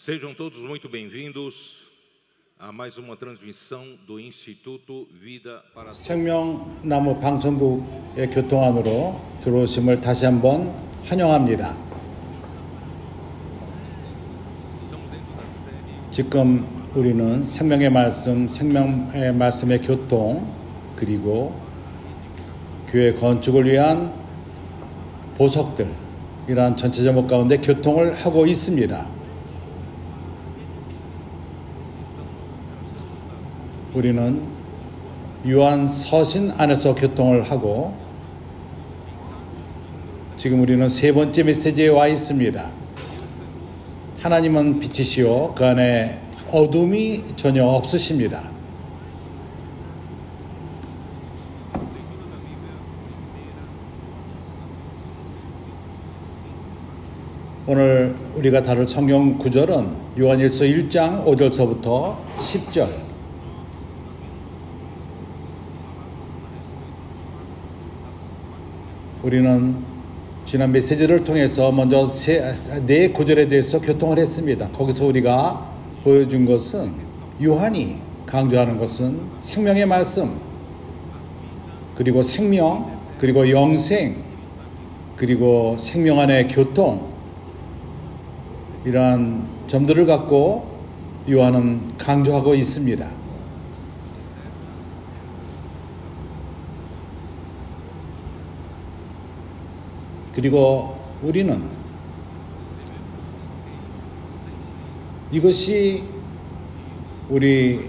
Sejam todos muito bem-vindos a mais uma transmissão do Instituto Vida para Todos. 생명나무 방송국의 교통 안으로 들어오심을 다시 한번 환영합니다. 지금 우리는 생명의 말씀의 교통, 그리고 교회 건축을 위한 보석들, 이러한 전체 제목 가운데 교통을 하고 있습니다. 우리는 요한서신 안에서 교통을 하고 지금 우리는 세 번째 메시지에 와 있습니다. 하나님은 빛이시오 그 안에 어둠이 전혀 없으십니다. 오늘 우리가 다룰 성경 구절은 요한일서 1장 5절서부터 10절. 우리는 지난 메시지를 통해서 먼저 네 구절에 대해서 교통을 했습니다. 거기서 우리가 보여준 것은, 요한이 강조하는 것은 생명의 말씀, 그리고 생명, 그리고 영생, 그리고 생명 안의 교통, 이러한 점들을 갖고 요한은 강조하고 있습니다. 그리고 우리는 이것이 우리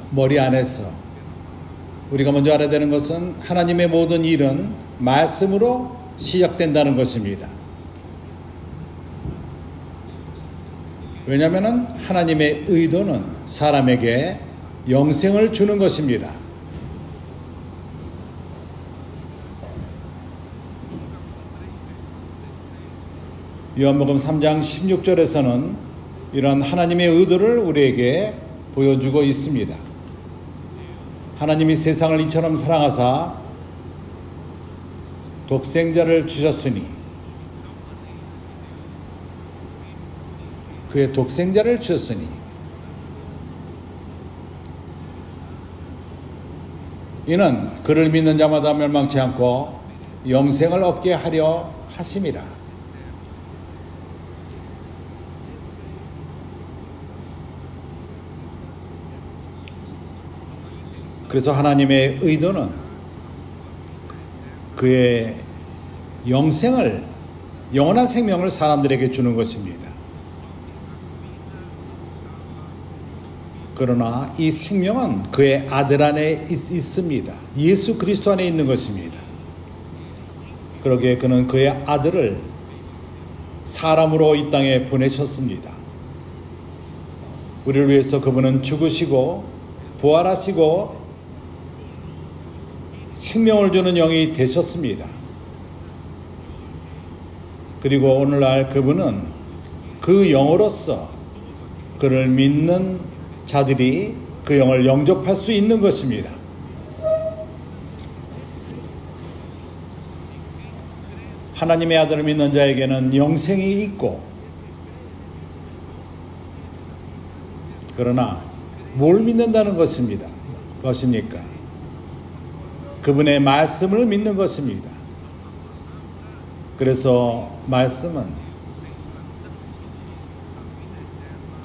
머리 안에서 우리가 먼저 알아야 되는 것은 하나님의 모든 일은 말씀으로 시작된다는 것입니다. 왜냐하면 하나님의 의도는 사람에게 영생을 주는 것입니다. 요한복음 3장 16절에서는 이런 하나님의 의도를 우리에게 보여주고 있습니다. 하나님이 세상을 이처럼 사랑하사 독생자를 주셨으니, 그의 독생자를 주셨으니 이는 그를 믿는 자마다 멸망치 않고 영생을 얻게 하려 하심이라. 그래서 하나님의 의도는 그의 영생을, 영원한 생명을 사람들에게 주는 것입니다. 그러나 이 생명은 그의 아들 안에 있습니다. 예수 그리스도 안에 있는 것입니다. 그러기에 그는 그의 아들을 사람으로 이 땅에 보내셨습니다. 우리를 위해서 그분은 죽으시고 부활하시고 생명을 주는 영이 되셨습니다. 그리고 오늘날 그분은 그 영으로서 그를 믿는 자들이 그 영을 영접할 수 있는 것입니다. 하나님의 아들을 믿는 자에게는 영생이 있고, 그러나 뭘 믿는다는 것입니다. 무엇입니까? 그분의 말씀을 믿는 것입니다. 그래서 말씀은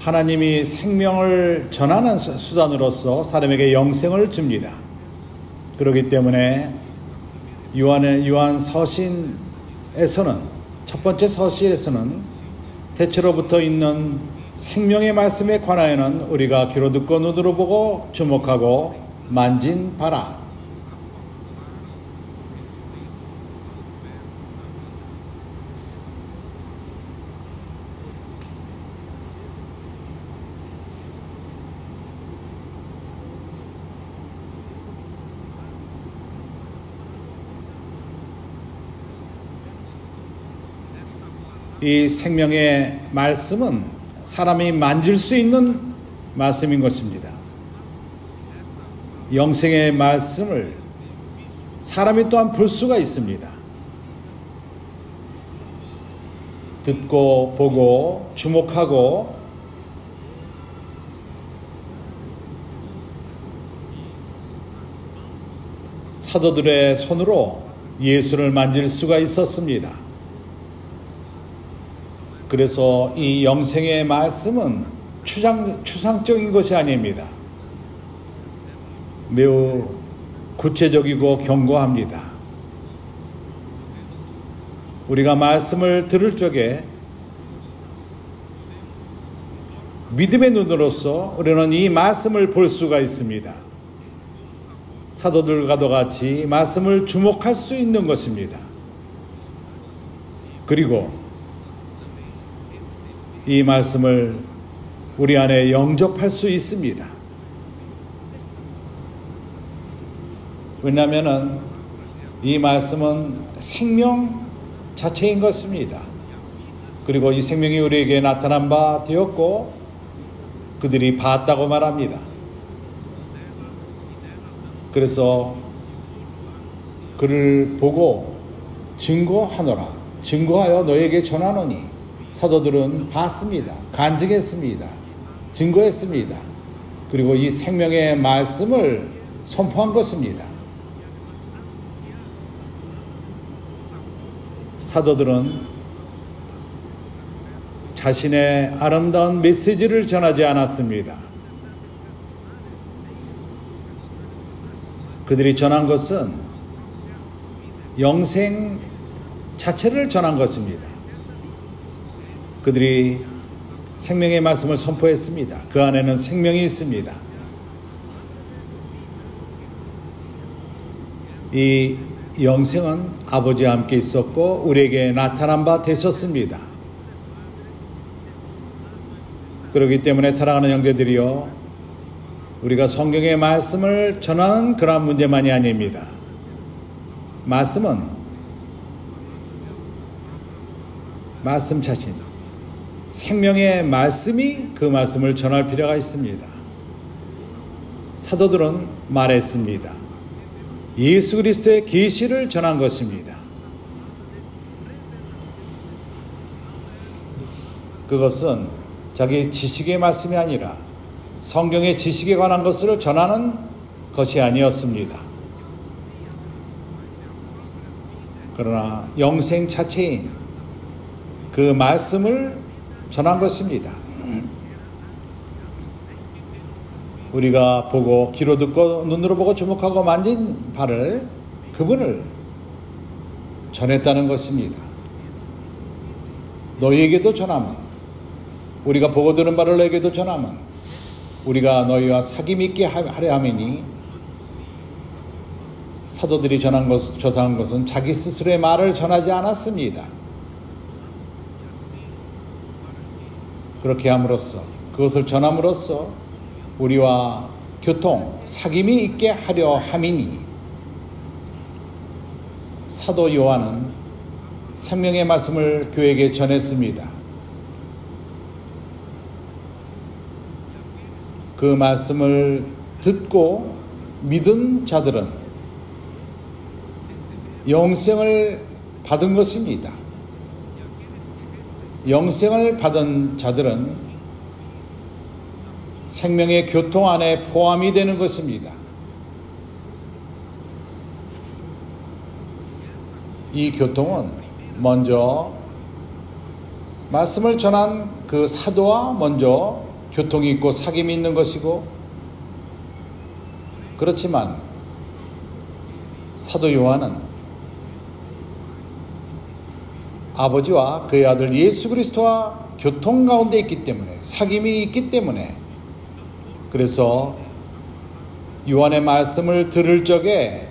하나님이 생명을 전하는 수단으로서 사람에게 영생을 줍니다. 그렇기 때문에 요한 서신에서는, 첫 번째 서신에서는 태초로부터 있는 생명의 말씀에 관하여는 우리가 귀로 듣고 눈으로 보고 주목하고 만진 바라. 이 생명의 말씀은 사람이 만질 수 있는 말씀인 것입니다. 영생의 말씀을 사람이 또한 볼 수가 있습니다. 듣고 보고 주목하고 사도들의 손으로 예수를 만질 수가 있었습니다. 그래서 이 영생의 말씀은 추상적인 것이 아닙니다. 매우 구체적이고 견고합니다. 우리가 말씀을 들을 적에 믿음의 눈으로서 우리는 이 말씀을 볼 수가 있습니다. 사도들과도 같이 말씀을 주목할 수 있는 것입니다. 그리고 이 말씀을 우리 안에 영접할 수 있습니다. 왜냐하면 이 말씀은 생명 자체인 것입니다. 그리고 이 생명이 우리에게 나타난 바 되었고 그들이 봤다고 말합니다. 그래서 그를 보고 증거하여 너에게 전하노니 사도들은 봤습니다. 간증했습니다. 증거했습니다. 그리고 이 생명의 말씀을 선포한 것입니다. 사도들은 자신의 아름다운 메시지를 전하지 않았습니다. 그들이 전한 것은 영생 자체를 전한 것입니다. 그들이 생명의 말씀을 선포했습니다. 그 안에는 생명이 있습니다. 이 영생은 아버지와 함께 있었고 우리에게 나타난 바 되셨습니다. 그렇기 때문에 사랑하는 형제들이여, 우리가 성경의 말씀을 전하는 그런 문제만이 아닙니다. 말씀은 말씀 자신, 생명의 말씀이 그 말씀을 전할 필요가 있습니다. 사도들은 말했습니다. 예수 그리스도의 계시를 전한 것입니다. 그것은 자기 지식의 말씀이 아니라 성경의 지식에 관한 것을 전하는 것이 아니었습니다. 그러나 영생 자체인 그 말씀을 전한 것입니다. 우리가 보고 귀로 듣고 눈으로 보고 주목하고 만진 바를, 그분을 전했다는 것입니다. 너희에게도 전하면, 우리가 보고 들은 바를 너희에게도 전하면 우리가 너희와 사귐 있게 하려 함이니, 사도들이 전한 것은 자기 스스로의 말을 전하지 않았습니다. 그렇게 함으로써, 그것을 전함으로써 우리와 교통, 사귐이 있게 하려 함이니, 사도 요한은 생명의 말씀을 교회에게 전했습니다. 그 말씀을 듣고 믿은 자들은 영생을 받은 것입니다. 영생을 받은 자들은 생명의 교통 안에 포함이 되는 것입니다. 이 교통은 먼저 말씀을 전한 그 사도와 먼저 교통이 있고 사귐이 있는 것이고, 그렇지만 사도 요한은 아버지와 그의 아들 예수 그리스도와 교통 가운데 있기 때문에, 사귐이 있기 때문에, 그래서 요한의 말씀을 들을 적에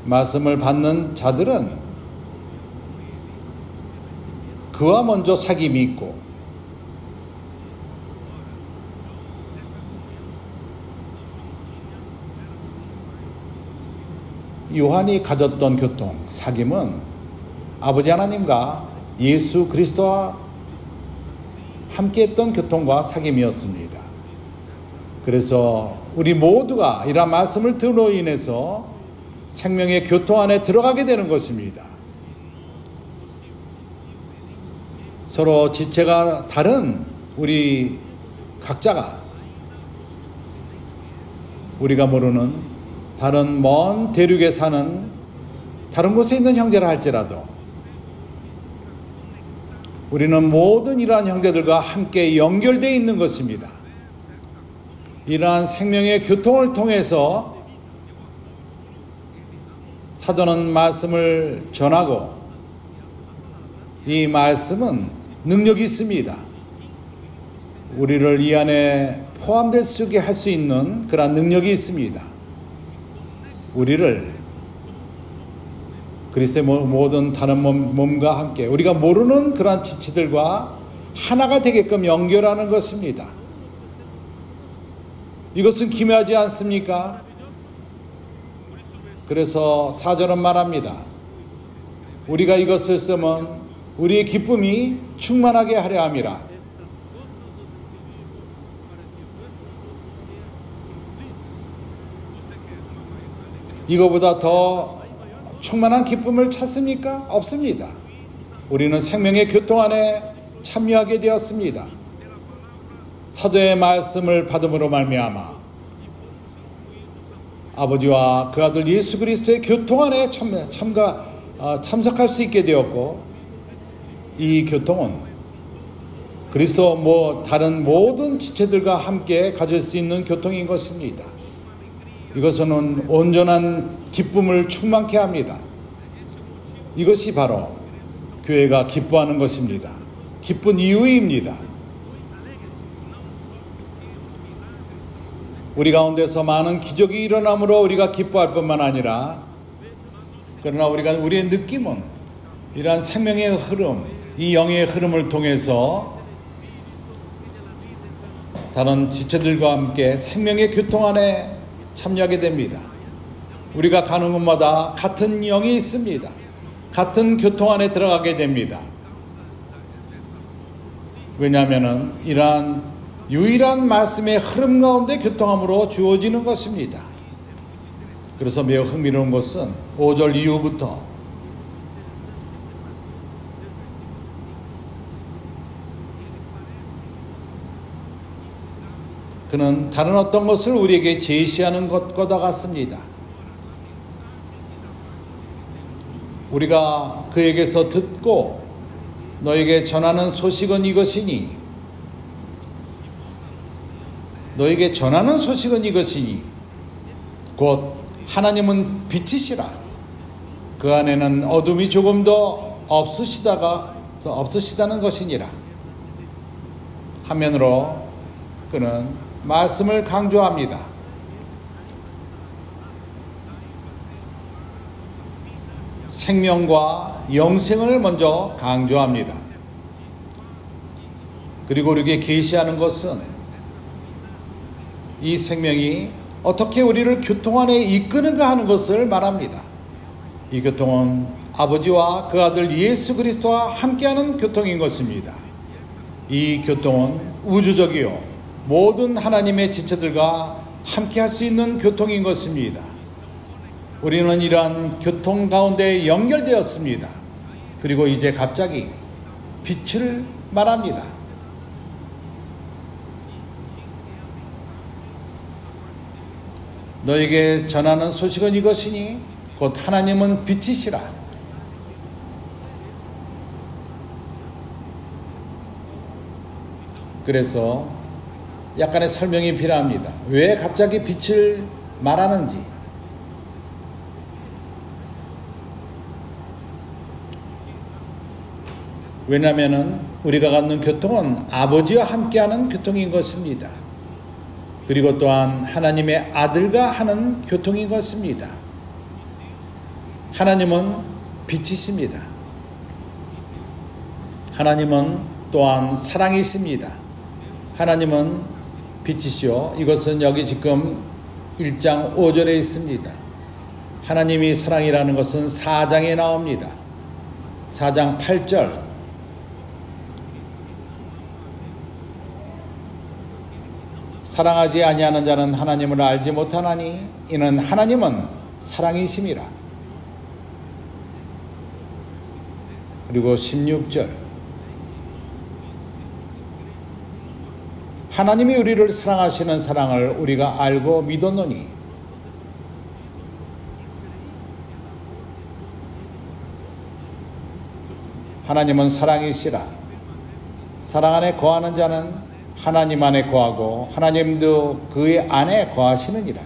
말씀을 받는 자들은 그와 먼저 사귐이 있고, 요한이 가졌던 교통, 사귐은 아버지 하나님과 예수 그리스도와 함께했던 교통과 사귐이었습니다. 그래서 우리 모두가 이러한 말씀을 들음으로 인해서 생명의 교통 안에 들어가게 되는 것입니다. 서로 지체가 다른 우리 각자가 우리가 모르는 다른 먼 대륙에 사는 다른 곳에 있는 형제라 할지라도 우리는 모든 이러한 형제들과 함께 연결되어 있는 것입니다. 이러한 생명의 교통을 통해서 사도는 말씀을 전하고 이 말씀은 능력이 있습니다. 우리를 이 안에 포함될 수 있게 할 수 있는 그러한 능력이 있습니다. 우리를 그리스도의 모든 다른 몸과 함께 우리가 모르는 그러한 지체들과 하나가 되게끔 연결하는 것입니다. 이것은 기묘하지 않습니까? 그래서 4절은 말합니다. 우리가 이것을 쓰면 우리의 기쁨이 충만하게 하려 함이라. 이거보다 더 충만한 기쁨을 찾습니까? 없습니다. 우리는 생명의 교통 안에 참여하게 되었습니다. 사도의 말씀을 받음으로 말미암아 아버지와 그 아들 예수 그리스도의 교통 안에 참석할 수 있게 되었고, 이 교통은 그리스도 다른 모든 지체들과 함께 가질 수 있는 교통인 것입니다. 이것은 온전한 기쁨을 충만케 합니다. 이것이 바로 교회가 기뻐하는 것입니다. 기쁜 이유입니다. 우리 가운데서 많은 기적이 일어남으로 우리가 기뻐할 뿐만 아니라, 그러나 우리의 느낌은 이러한 생명의 흐름, 이 영의 흐름을 통해서 다른 지체들과 함께 생명의 교통 안에 참여하게 됩니다. 우리가 가는 곳마다 같은 영이 있습니다. 같은 교통 안에 들어가게 됩니다. 왜냐하면 이러한 유일한 말씀의 흐름 가운데 교통함으로 주어지는 것입니다. 그래서 매우 흥미로운 것은 5절 이후부터 그는 다른 어떤 것을 우리에게 제시하는 것과 같습니다. 우리가 그에게서 듣고 너에게 전하는 소식은 이것이니, 너에게 전하는 소식은 이것이니 곧 하나님은 빛이시라. 그 안에는 어둠이 조금도 없으시다는 것이니라 하면으로 그는 말씀을 강조합니다. 생명과 영생을 먼저 강조합니다. 그리고 우리에게 계시하는 것은 이 생명이 어떻게 우리를 교통 안에 이끄는가 하는 것을 말합니다. 이 교통은 아버지와 그 아들 예수 그리스도와 함께하는 교통인 것입니다. 이 교통은 우주적이요 모든 하나님의 지체들과 함께할 수 있는 교통인 것입니다. 우리는 이러한 교통 가운데 연결되었습니다. 그리고 이제 갑자기 빛을 말합니다. 너에게 전하는 소식은 이것이니 곧 하나님은 빛이시라. 그래서 약간의 설명이 필요합니다. 왜 갑자기 빛을 말하는지. 왜냐하면 우리가 갖는 교통은 아버지와 함께하는 교통인 것입니다. 그리고 또한 하나님의 아들과 하는 교통인 것입니다. 하나님은 빛이십니다. 하나님은 또한 사랑이십니다. 하나님은 빛이시오. 이것은 여기 지금 1장 5절에 있습니다. 하나님이 사랑이라는 것은 4장에 나옵니다. 4장 8절. 사랑하지 아니하는 자는 하나님을 알지 못하나니 이는 하나님은 사랑이심이라. 그리고 16절. 하나님이 우리를 사랑하시는 사랑을 우리가 알고 믿었노니 하나님은 사랑이시라. 사랑 안에 거하는 자는 하나님 안에 거하고 하나님도 그의 안에 거하시느니라.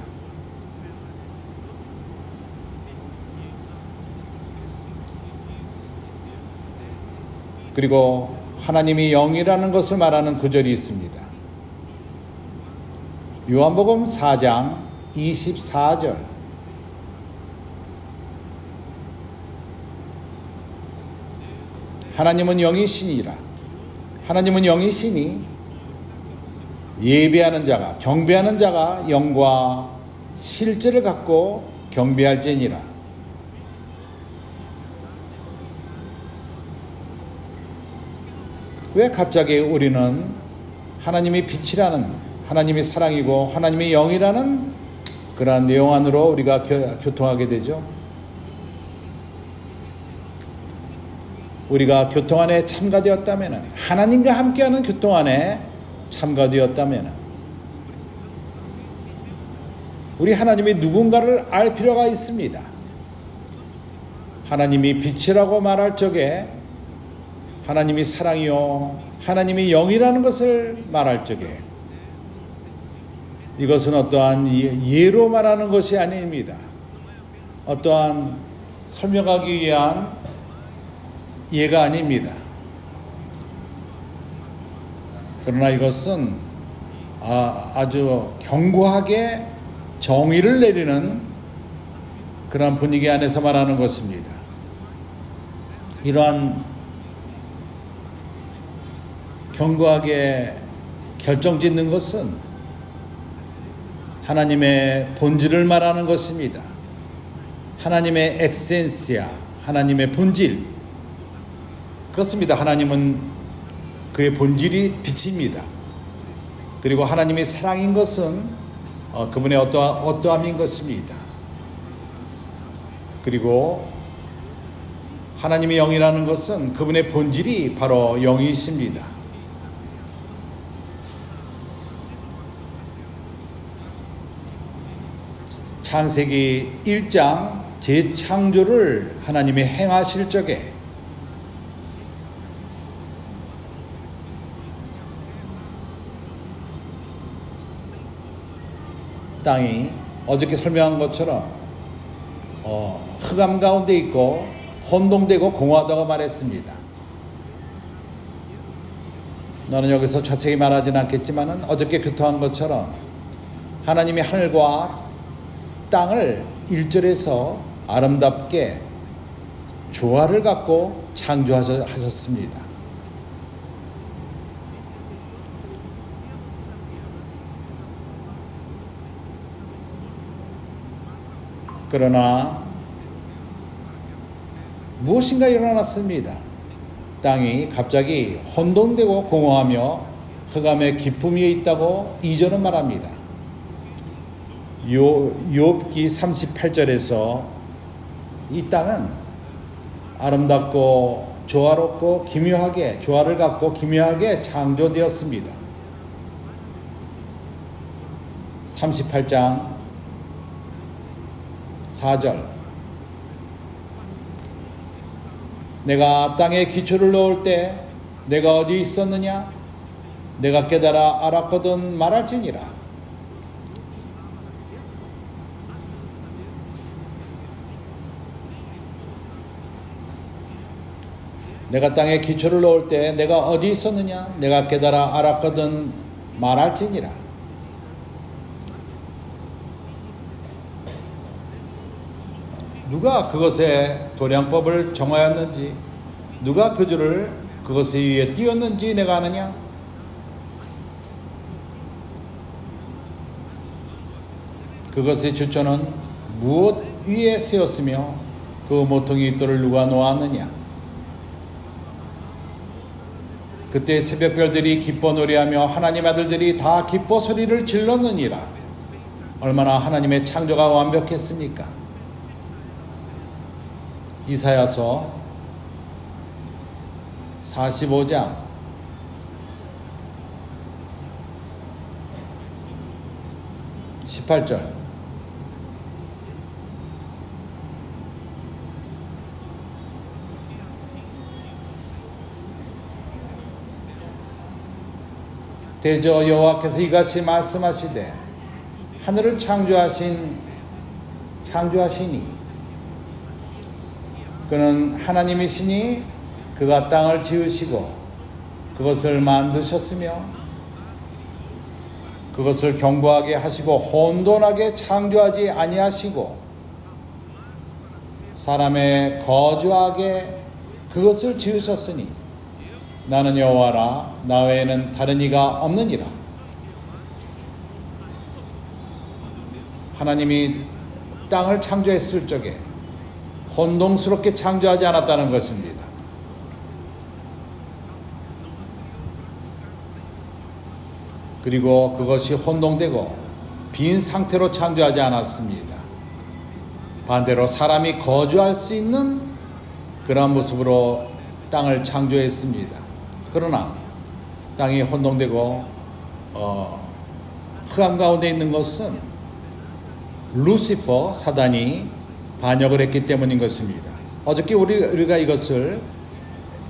그리고 하나님이 영이라는 것을 말하는 구절이 있습니다. 요한복음 4장 24절. 하나님은 영이시니라. 하나님은 영이시니 예배하는 자가, 경배하는 자가 영과 실제를 갖고 경배할지니라. 왜 갑자기 우리는 하나님이 빛이라는, 하나님이 사랑이고 하나님이 영이라는 그러한 내용 안으로 우리가 교통하게 되죠? 우리가 교통 안에 참가되었다면, 하나님과 함께하는 교통 안에 참가되었다면 우리 하나님이 누군가를 알 필요가 있습니다. 하나님이 빛이라고 말할 적에 하나님이 사랑이요 하나님이 영이라는 것을 말할 적에 이것은 어떠한 예로 말하는 것이 아닙니다. 어떠한 설명하기 위한 예가 아닙니다. 그러나 이것은 아주 견고하게 정의를 내리는 그런 분위기 안에서 말하는 것입니다. 이러한 견고하게 결정짓는 것은 하나님의 본질을 말하는 것입니다. 하나님의 에센시아, 하나님의 본질. 그렇습니다. 하나님은 그의 본질이 빛입니다. 그리고 하나님이 사랑인 것은 그분의 어떠함인 것입니다. 그리고 하나님의 영이라는 것은 그분의 본질이 바로 영이십니다. 창세기 1장 재창조를 하나님이 행하실 적에 땅이 어저께 설명한 것처럼 흑암 가운데 있고 혼동되고 공허하다고 말했습니다. 나는 여기서 자세히 말하지는 않겠지만 어저께 교통한 것처럼 하나님이 하늘과 땅을 1절에서 아름답게 조화를 갖고 창조하셨습니다. 그러나 무엇인가 일어났습니다. 땅이 갑자기 혼돈되고 공허하며 흑암의 깊음 위에 있다고 2절은 말합니다. 욥기 38절에서 이 땅은 아름답고 조화롭고 기묘하게, 조화를 갖고 기묘하게 창조되었습니다. 38장 4절. 내가 땅에 기초를 놓을 때 내가 어디 있었느냐? 내가 깨달아 알았거든 말할지니라. 내가 땅에 기초를 놓을 때 내가 어디 있었느냐? 내가 깨달아 알았거든 말할지니라. 누가 그것의 도량법을 정하였는지, 누가 그 줄을 그것 위에 띄었는지 내가 아느냐? 그것의 주처는 무엇 위에 세웠으며 그 모퉁이 깃돌을 누가 놓았느냐? 그때 새벽별들이 기뻐 노래하며 하나님 아들들이 다 기뻐 소리를 질렀느니라. 얼마나 하나님의 창조가 완벽했습니까? 이사야서 45장 18절. 대저 여호와께서 이같이 말씀하시되 하늘을 창조하시니 그는 하나님이시니 그가 땅을 지으시고 그것을 만드셨으며 그것을 견고하게 하시고 혼돈하게 창조하지 아니하시고 사람의 거주하게 그것을 지으셨으니 나는 여호와라 나 외에는 다른 이가 없느니라. 하나님이 땅을 창조했을 적에 혼동스럽게 창조하지 않았다는 것입니다. 그리고 그것이 혼동되고 빈 상태로 창조하지 않았습니다. 반대로 사람이 거주할 수 있는 그런 모습으로 땅을 창조했습니다. 그러나 땅이 혼동되고 흑암 가운데 있는 것은 루시퍼 사단이 반역을 했기 때문인 것입니다. 어저께 우리가 이것을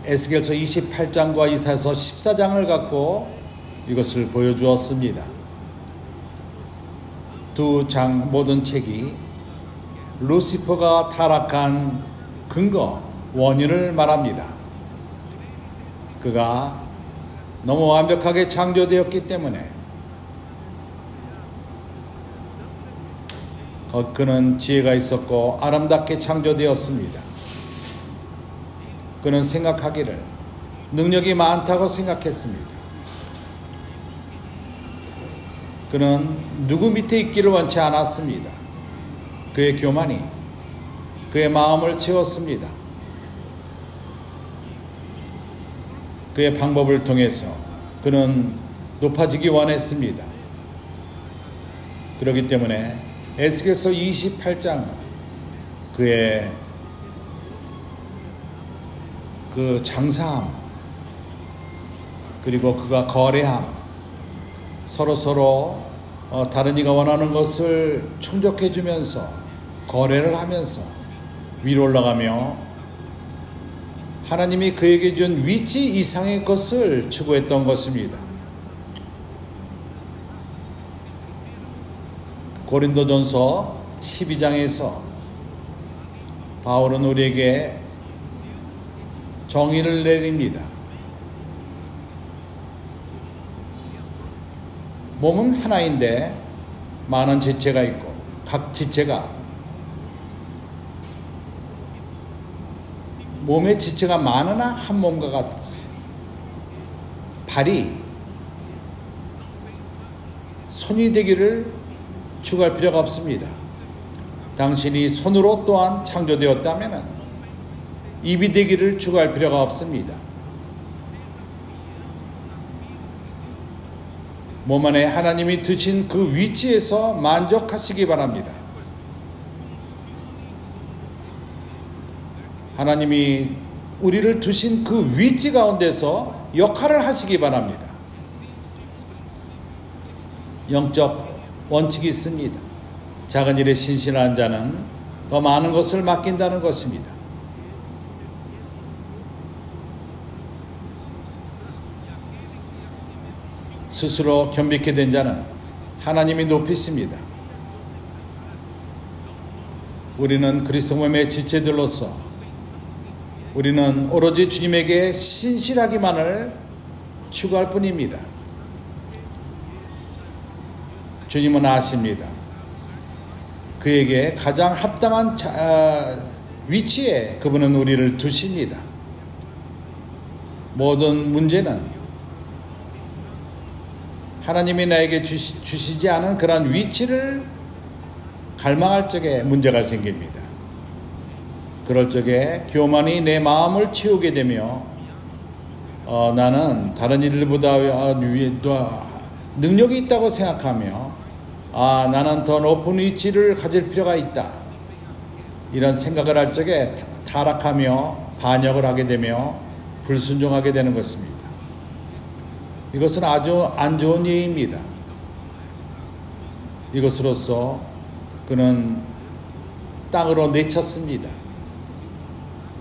에스겔서 28장과 이사야서 14장을 갖고 이것을 보여주었습니다. 두 장 모든 책이 루시퍼가 타락한 근거, 원인을 말합니다. 그가 너무 완벽하게 창조되었기 때문에 그는 지혜가 있었고 아름답게 창조되었습니다. 그는 생각하기를 능력이 많다고 생각했습니다. 그는 누구 밑에 있기를 원치 않았습니다. 그의 교만이 그의 마음을 채웠습니다. 그의 방법을 통해서 그는 높아지기 원했습니다. 그렇기 때문에 에스겔서 28장은 그의 그 장사함 그리고 그가 거래함 서로 다른 이가 원하는 것을 충족해 주면서 거래를 하면서 위로 올라가며 하나님이 그에게 준 위치 이상의 것을 추구했던 것입니다. 고린도전서 12장에서 바울은 우리에게 정의를 내립니다. 몸은 하나인데 많은 지체가 있고 각 지체가 몸의 지체가 많으나 한 몸과 같이 발이 손이 되기를 추구할 필요가 없습니다. 당신이 손으로 또한 창조되었다면 입이 되기를 추구할 필요가 없습니다. 몸 안에 하나님이 두신 그 위치에서 만족하시기 바랍니다. 하나님이 우리를 두신 그 위치 가운데서 역할을 하시기 바랍니다. 영적 원칙이 있습니다. 작은 일에 신실한 자는 더 많은 것을 맡긴다는 것입니다. 스스로 겸비케 된 자는 하나님이 높이십니다. 우리는 그리스도 몸의 지체들로서 우리는 오로지 주님에게 신실하기만을 추구할 뿐입니다. 주님은 아십니다. 그에게 가장 합당한 위치에 그분은 우리를 두십니다. 모든 문제는 하나님이 나에게 주시지 않은 그러한 위치를 갈망할 적에 문제가 생깁니다. 그럴 적에 교만이 내 마음을 채우게 되며 나는 다른 이들보다 능력이 있다고 생각하며 나는 더 높은 위치를 가질 필요가 있다. 이런 생각을 할 적에 타락하며 반역을 하게 되며 불순종하게 되는 것입니다. 이것은 아주 안 좋은 예입니다. 이것으로써 그는 땅으로 내쳤습니다.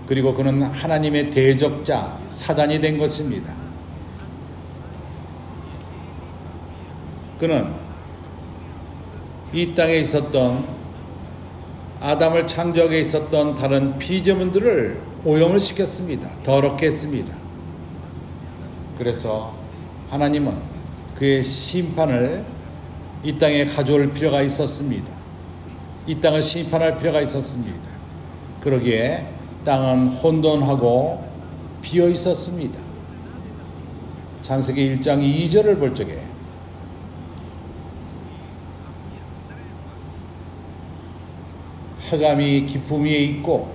그리고 그는 하나님의 대적자 사단이 된 것입니다. 그는 이 땅에 있었던 아담을 창조하게 있었던 다른 피조물들을 오염을 시켰습니다. 더럽게 했습니다. 그래서 하나님은 그의 심판을 이 땅에 가져올 필요가 있었습니다. 이 땅을 심판할 필요가 있었습니다. 그러기에 땅은 혼돈하고 비어 있었습니다. 창세기 1장 2절을 볼 적에 흑암이 깊음 위에 있고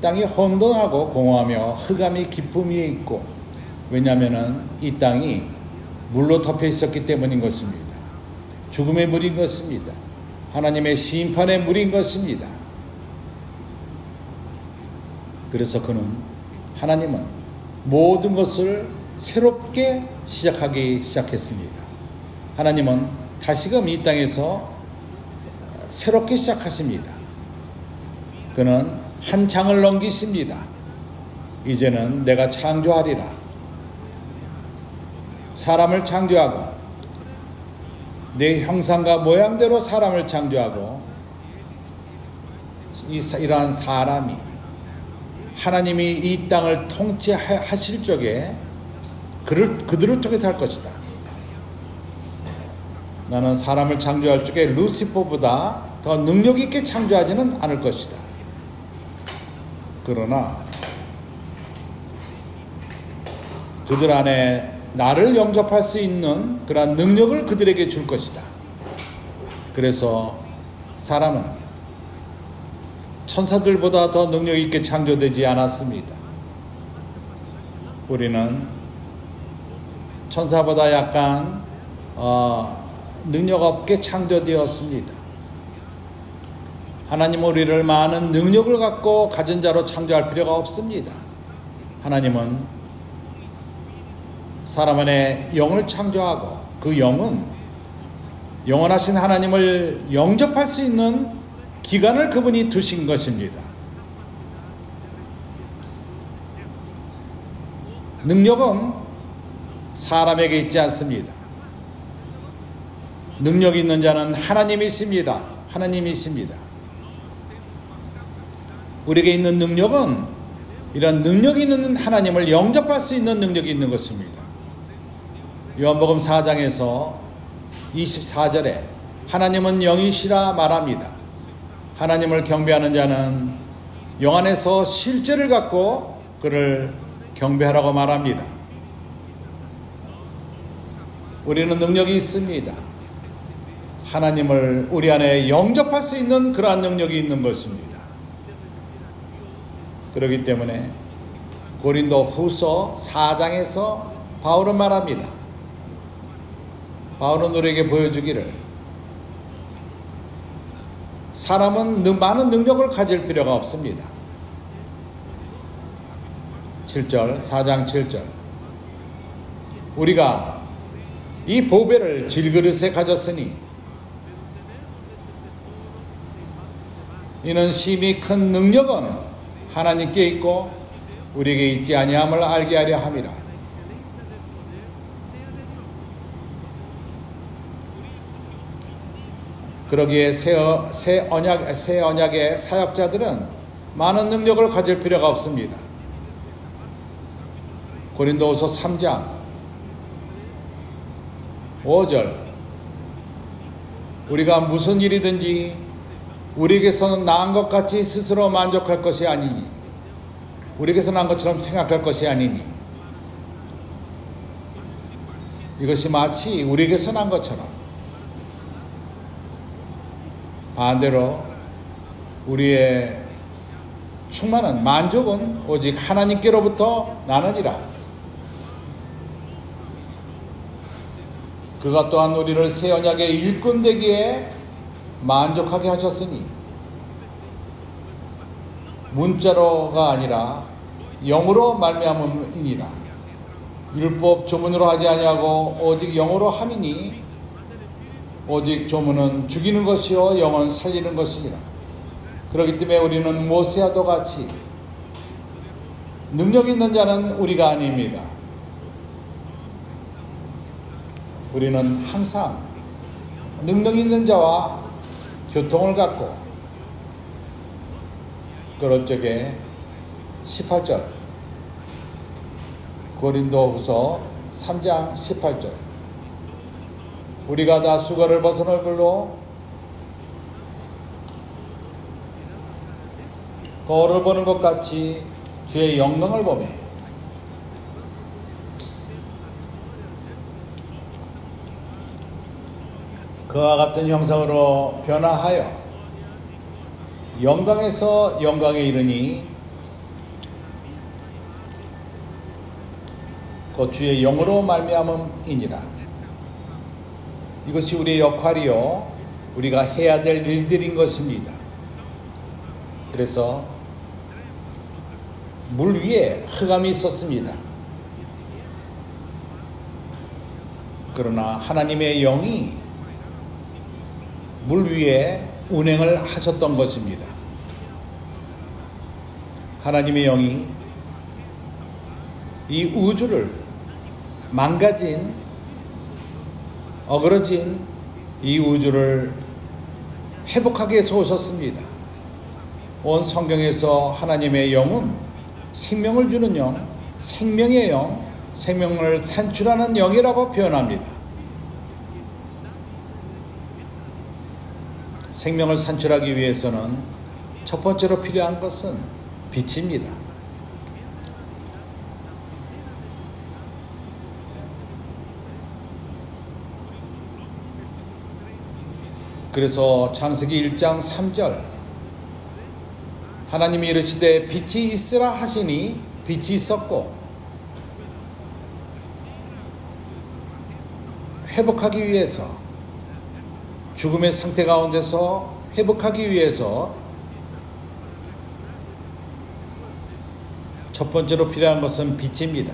땅이 혼돈하고 공허하며 흑암이 깊음 위에 있고, 왜냐하면 이 땅이 물로 덮여 있었기 때문인 것입니다. 죽음의 물인 것입니다. 하나님의 심판의 물인 것입니다. 그래서 하나님은 모든 것을 새롭게 시작하기 시작했습니다. 하나님은 다시금 이 땅에서 새롭게 시작하십니다. 그는 한 장을 넘기십니다. 이제는 내가 창조하리라. 사람을 창조하고 내 형상과 모양대로 사람을 창조하고, 이러한 사람이 하나님이 이 땅을 통치하실 적에 그들을 통해서 할 것이다. 나는 사람을 창조할 적에 루시퍼보다 더 능력 있게 창조하지는 않을 것이다. 그러나 그들 안에 나를 영접할 수 있는 그러한 능력을 그들에게 줄 것이다. 그래서 사람은 천사들보다 더 능력 있게 창조되지 않았습니다. 우리는 천사보다 약간 능력 없게 창조되었습니다. 하나님은 우리를 많은 능력을 갖고 가진 자로 창조할 필요가 없습니다. 하나님은 사람 안에 영을 창조하고 그 영은 영원하신 하나님을 영접할 수 있는 기간을 그분이 두신 것입니다. 능력은 사람에게 있지 않습니다. 능력 있는 자는 하나님이십니다. 하나님이십니다. 우리에게 있는 능력은 이런 능력 있는 하나님을 영접할 수 있는 능력이 있는 것입니다. 요한복음 4장에서 24절에 하나님은 영이시라 말합니다. 하나님을 경배하는 자는 영 안에서 실제를 갖고 그를 경배하라고 말합니다. 우리는 능력이 있습니다. 하나님을 우리 안에 영접할 수 있는 그러한 능력이 있는 것입니다. 그렇기 때문에 고린도 후서 4장에서 바울은 말합니다. 바울은 우리에게 보여주기를, 사람은 많은 능력을 가질 필요가 없습니다. 7절, 4장 7절. 우리가 이 보배를 질그릇에 가졌으니 이는 심히 큰 능력은 하나님께 있고 우리에게 있지 아니함을 알게 하려 함이라. 그러기에 새 언약의 사역자들은 많은 능력을 가질 필요가 없습니다. 고린도후서 3장 5절. 우리가 무슨 일이든지 우리에게서는 나은 것 같이 스스로 만족할 것이 아니니, 우리에게서 난 것처럼 생각할 것이 아니니, 이것이 마치 우리에게서 난 것처럼, 반대로 우리의 충만한 만족은 오직 하나님께로부터 나느니라. 그가 또한 우리를 새 언약의 일꾼 되기에 만족하게 하셨으니 문자로가 아니라 영으로 말미암음이니라. 율법 조문으로 하지 아니하고 오직 영으로 함이니 오직 조문은 죽이는 것이요 영은 살리는 것이니라. 그렇기 때문에 우리는 모세와도 같이 능력 있는 자는 우리가 아닙니다. 우리는 항상 능력 있는 자와 교통을 갖고, 그럴 적에 18절 고린도후서 3장 18절 우리가 다 수고를 벗은 얼굴로 거울을 보는 것 같이 주의 영광을 보며 그와 같은 형상으로 변화하여 영광에서 영광에 이르니 그 주의 영으로 말미암음이니라. 이것이 우리의 역할이요 우리가 해야 될 일들인 것입니다. 그래서 물 위에 흑암이 있었습니다. 그러나 하나님의 영이 물 위에 운행을 하셨던 것입니다. 하나님의 영이 이 우주를 망가진, 어그러진 이 우주를 회복하기 위해서 오셨습니다. 온 성경에서 하나님의 영은 생명을 주는 영, 생명의 영, 생명을 산출하는 영이라고 표현합니다. 생명을 산출하기 위해서는 첫 번째로 필요한 것은 빛입니다. 그래서 창세기 1장 3절 하나님이 이르시되 빛이 있으라 하시니 빛이 있었고, 회복하기 위해서, 죽음의 상태 가운데서 회복하기 위해서 첫 번째로 필요한 것은 빛입니다.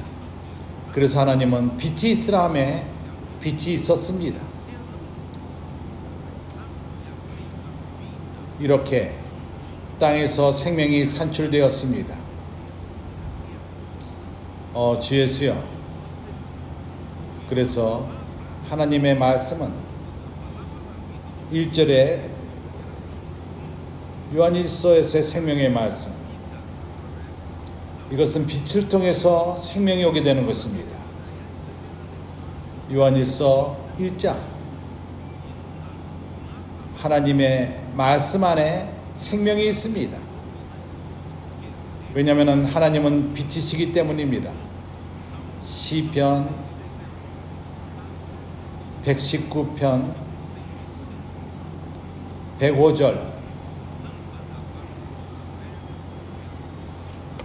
그래서 하나님은 빛이 있으라 하매 빛이 있었습니다. 이렇게 땅에서 생명이 산출되었습니다. 주 예수여, 그래서 하나님의 말씀은 1절에 요한일서에서의 생명의 말씀, 이것은 빛을 통해서 생명이 오게 되는 것입니다. 요한일서 1장, 하나님의 말씀 안에 생명이 있습니다. 왜냐하면 하나님은 빛이시기 때문입니다. 시편 119편 105절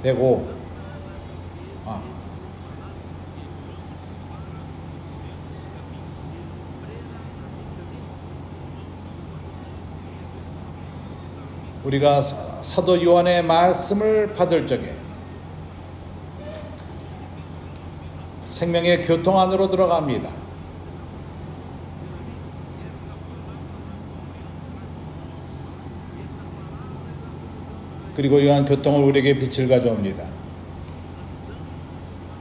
105 우리가 사도 요한의 말씀을 받을 적에 생명의 교통 안으로 들어갑니다. 그리고 이러한 교통을 우리에게 빛을 가져옵니다.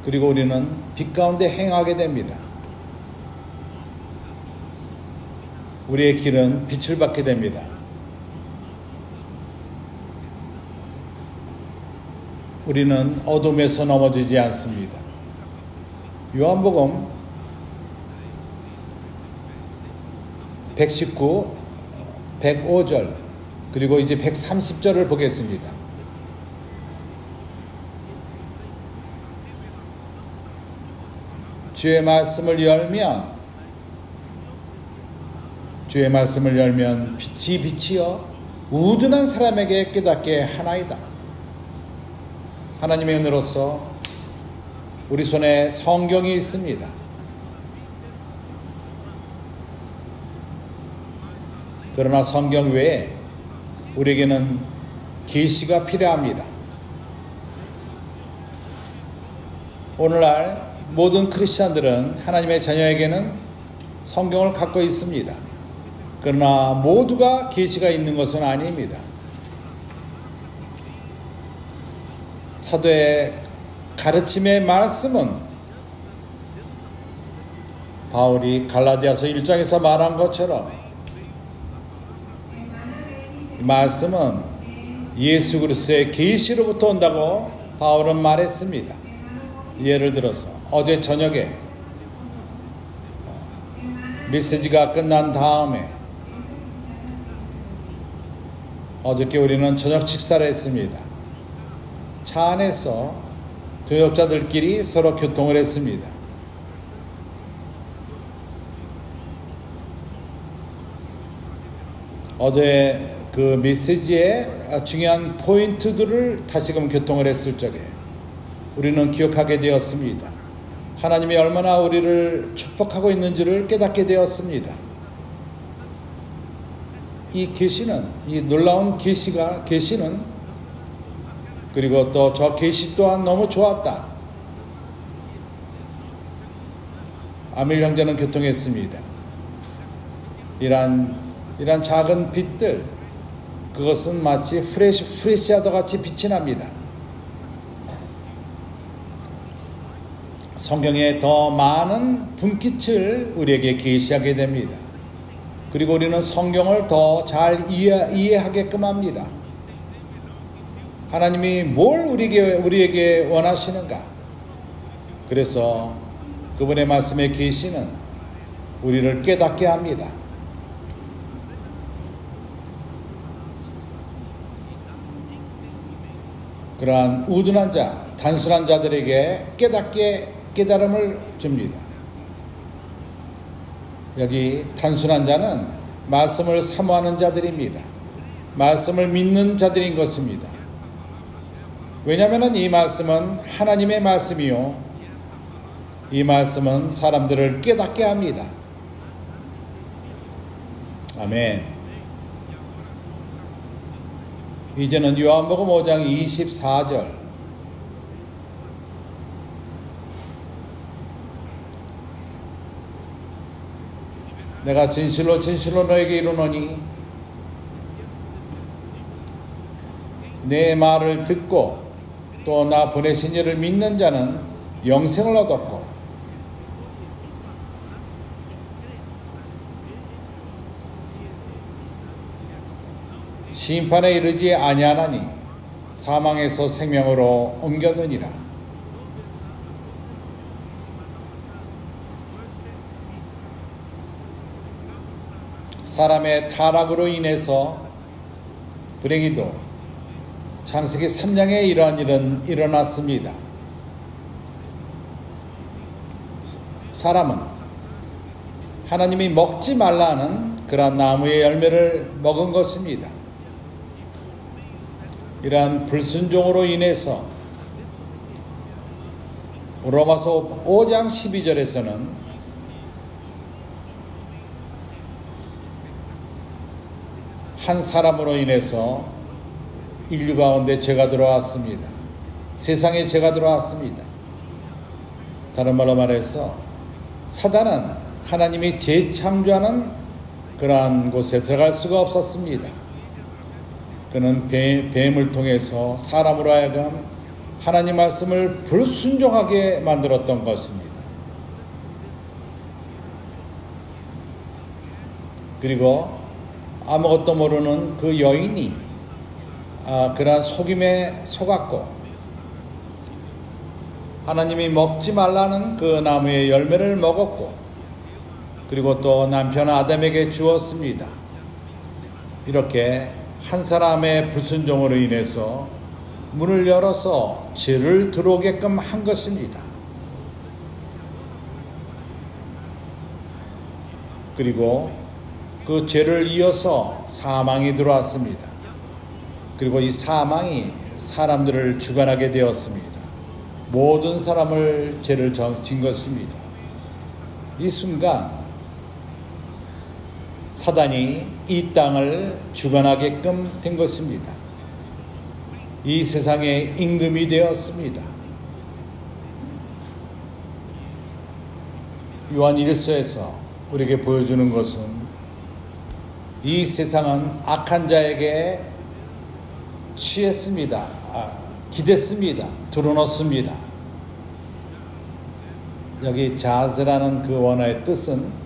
그리고 우리는 빛 가운데 행하게 됩니다. 우리의 길은 빛을 받게 됩니다. 우리는 어둠에서 넘어지지 않습니다. 요한복음 119, 105절 그리고 이제 130절을 보겠습니다. 주의 말씀을 열면 빛이 빛이여 우둔한 사람에게 깨닫게 하나이다. 하나님의 은혜로서 우리 손에 성경이 있습니다. 그러나 성경 외에 우리에게는 계시가 필요합니다. 오늘날 모든 크리스찬들은 하나님의 자녀에게는 성경을 갖고 있습니다. 그러나 모두가 계시가 있는 것은 아닙니다. 사도의 가르침의 말씀은 바울이 갈라디아서 1장에서 말한 것처럼 말씀은 예수 그리스도의 계시로부터 온다고 바울은 말했습니다. 예를 들어서 어제 저녁에 메시지가 끝난 다음에 어저께 우리는 저녁 식사를 했습니다. 차 안에서 동역자들끼리 서로 교통을 했습니다. 어제 그 메시지의 중요한 포인트들을 다시금 교통을 했을 적에 우리는 기억하게 되었습니다. 하나님이 얼마나 우리를 축복하고 있는지를 깨닫게 되었습니다. 이 계시는, 이 놀라운 계시는 그리고 또 저 계시 또한 너무 좋았다. 아밀 형제는 교통했습니다. 이런 작은 빛들, 그것은 마치 프레시아도 같이 빛이 납니다. 성경에 더 많은 분깃을 우리에게 계시하게 됩니다. 그리고 우리는 성경을 더 잘 이해하게끔 합니다. 하나님이 뭘 우리에게 원하시는가? 그래서 그분의 말씀의 계시는 우리를 깨닫게 합니다. 그러한 우둔한 자, 단순한 자들에게 깨달음을 줍니다. 여기 단순한 자는 말씀을 사모하는 자들입니다. 말씀을 믿는 자들인 것입니다. 왜냐하면 이 말씀은 하나님의 말씀이요, 이 말씀은 사람들을 깨닫게 합니다. 아멘. 이제는 요한복음 5장 24절, 내가 진실로 진실로 너에게 이르노니 내 말을 듣고 또 나 보내신 이를 믿는 자는 영생을 얻었고 심판에 이르지 아니하나니 사망에서 생명으로 옮겼느니라. 사람의 타락으로 인해서 불행히도 창세기 3장에 이러한 일은 일어났습니다. 사람은 하나님이 먹지 말라는 그러한 나무의 열매를 먹은 것입니다. 이러한 불순종으로 인해서 로마서 5장 12절에서는 한 사람으로 인해서 인류 가운데 죄가 들어왔습니다. 세상에 죄가 들어왔습니다. 다른 말로 말해서 사단은 하나님이 재창조하는 그러한 곳에 들어갈 수가 없었습니다. 그는 뱀을 통해서 사람으로 하여금 하나님 말씀을 불순종하게 만들었던 것입니다. 그리고 아무것도 모르는 그 여인이 그러한 속임에 속았고 하나님이 먹지 말라는 그 나무의 열매를 먹었고 그리고 또 남편 아담에게 주었습니다. 이렇게 한 사람의 불순종으로 인해서 문을 열어서 죄를 들어오게끔 한 것입니다. 그리고 그 죄를 이어서 사망이 들어왔습니다. 그리고 이 사망이 사람들을 주관하게 되었습니다. 모든 사람을 죄를 진 것입니다. 이 순간 사단이 이 땅을 주관하게끔 된 것입니다. 이 세상의 임금이 되었습니다. 요한 1서에서 우리에게 보여주는 것은 이 세상은 악한 자에게 취했습니다. 기댔습니다. 드러넣습니다. 여기 자즈라는 그 원어의 뜻은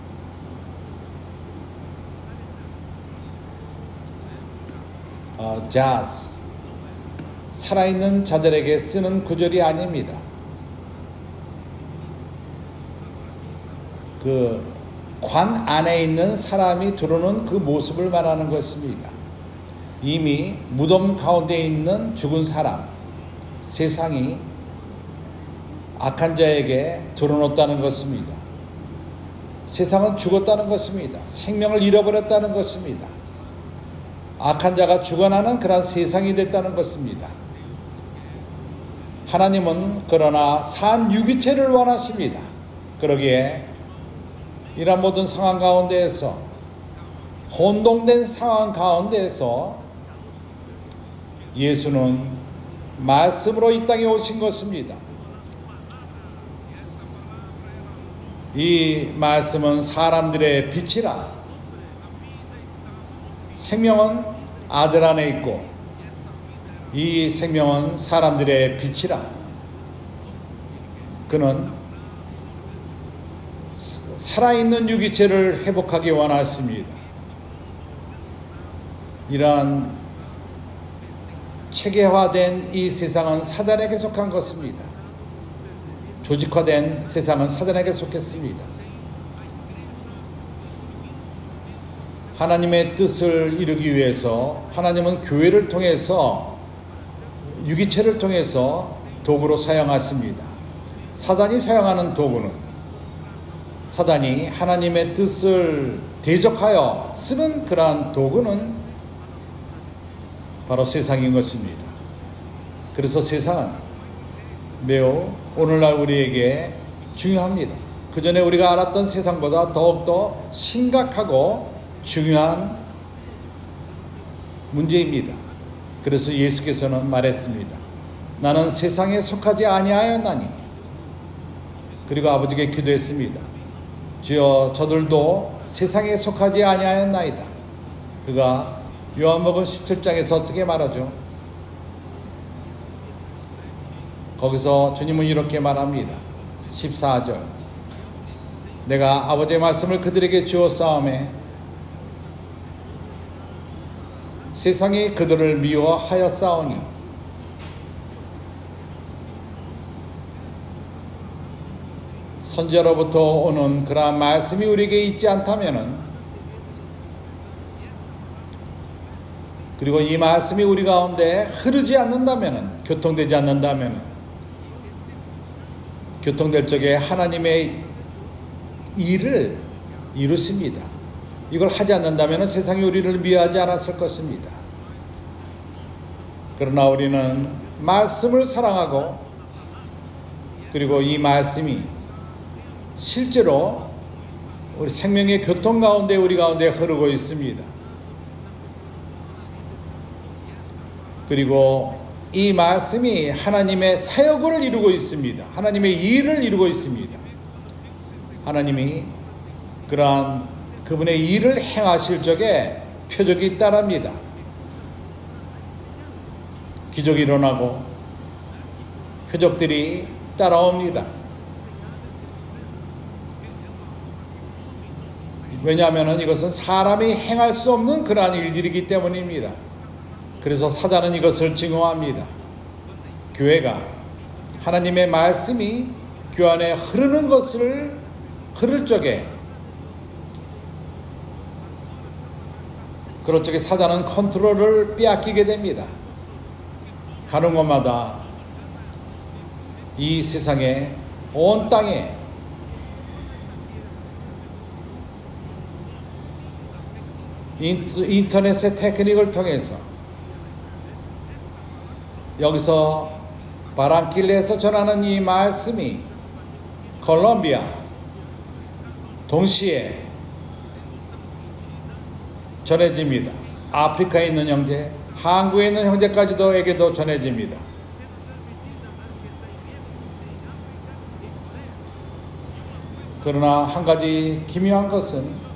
자즈, 살아있는 자들에게 쓰는 구절이 아닙니다. 그 관 안에 있는 사람이 들어오는 그 모습을 말하는 것입니다. 이미 무덤 가운데 있는 죽은 사람, 세상이 악한 자에게 드러났다는 것입니다. 세상은 죽었다는 것입니다. 생명을 잃어버렸다는 것입니다. 악한 자가 죽어나는 그런 세상이 됐다는 것입니다. 하나님은 그러나 산 유기체를 원하십니다. 그러기에 이런 모든 상황 가운데에서, 혼동된 상황 가운데에서 예수는 말씀으로 이 땅에 오신 것입니다. 이 말씀은 사람들의 빛이라. 생명은 아들 안에 있고 이 생명은 사람들의 빛이라. 그는 살아있는 유기체를 회복하기 원하십니다. 이러한 체계화된 이 세상은 사단에게 속한 것입니다. 조직화된 세상은 사단에게 속했습니다. 하나님의 뜻을 이루기 위해서 하나님은 교회를 통해서, 유기체를 통해서 도구로 사용하십니다. 사단이 사용하는 도구는, 사단이 하나님의 뜻을 대적하여 쓰는 그러한 도구는 바로 세상인 것입니다. 그래서 세상은 매우 오늘날 우리에게 중요합니다. 그 전에 우리가 알았던 세상보다 더욱더 심각하고 중요한 문제입니다. 그래서 예수께서는 말했습니다. 나는 세상에 속하지 아니하였나니. 그리고 아버지께 기도했습니다. 주여, 저들도 세상에 속하지 아니하였나이다. 그가 요한복음 17장에서 어떻게 말하죠? 거기서 주님은 이렇게 말합니다. 14절. 내가 아버지의 말씀을 그들에게 주었사오매 세상이 그들을 미워하였사오니 선지자로부터 오는 그러한 말씀이 우리에게 있지 않다면은, 그리고 이 말씀이 우리 가운데 흐르지 않는다면은, 교통되지 않는다면은, 교통될 적에 하나님의 일을 이루십니다. 이걸 하지 않는다면 세상이 우리를 미워하지 않았을 것입니다. 그러나 우리는 말씀을 사랑하고, 그리고 이 말씀이 실제로 우리 생명의 교통 가운데, 우리 가운데 흐르고 있습니다. 그리고 이 말씀이 하나님의 사역을 이루고 있습니다. 하나님의 일을 이루고 있습니다. 하나님이 그러한 그분의 일을 행하실 적에 표적이 잇따릅니다. 기적이 일어나고 표적들이 따라옵니다. 왜냐하면 이것은 사람이 행할 수 없는 그러한 일들이기 때문입니다. 그래서 사단은 이것을 증오합니다. 교회가 하나님의 말씀이 교회 안에 흐르는 것을 흐를 적에, 그럴 적에 사단은 컨트롤을 빼앗기게 됩니다. 가는 곳마다 이 세상에, 온 땅에 인터넷의 테크닉을 통해서, 여기서 바랑킬레에서 전하는 이 말씀이 콜롬비아 동시에 전해집니다. 아프리카에 있는 형제, 한국에 있는 형제까지도에게도 전해집니다. 그러나 한 가지 기묘한 것은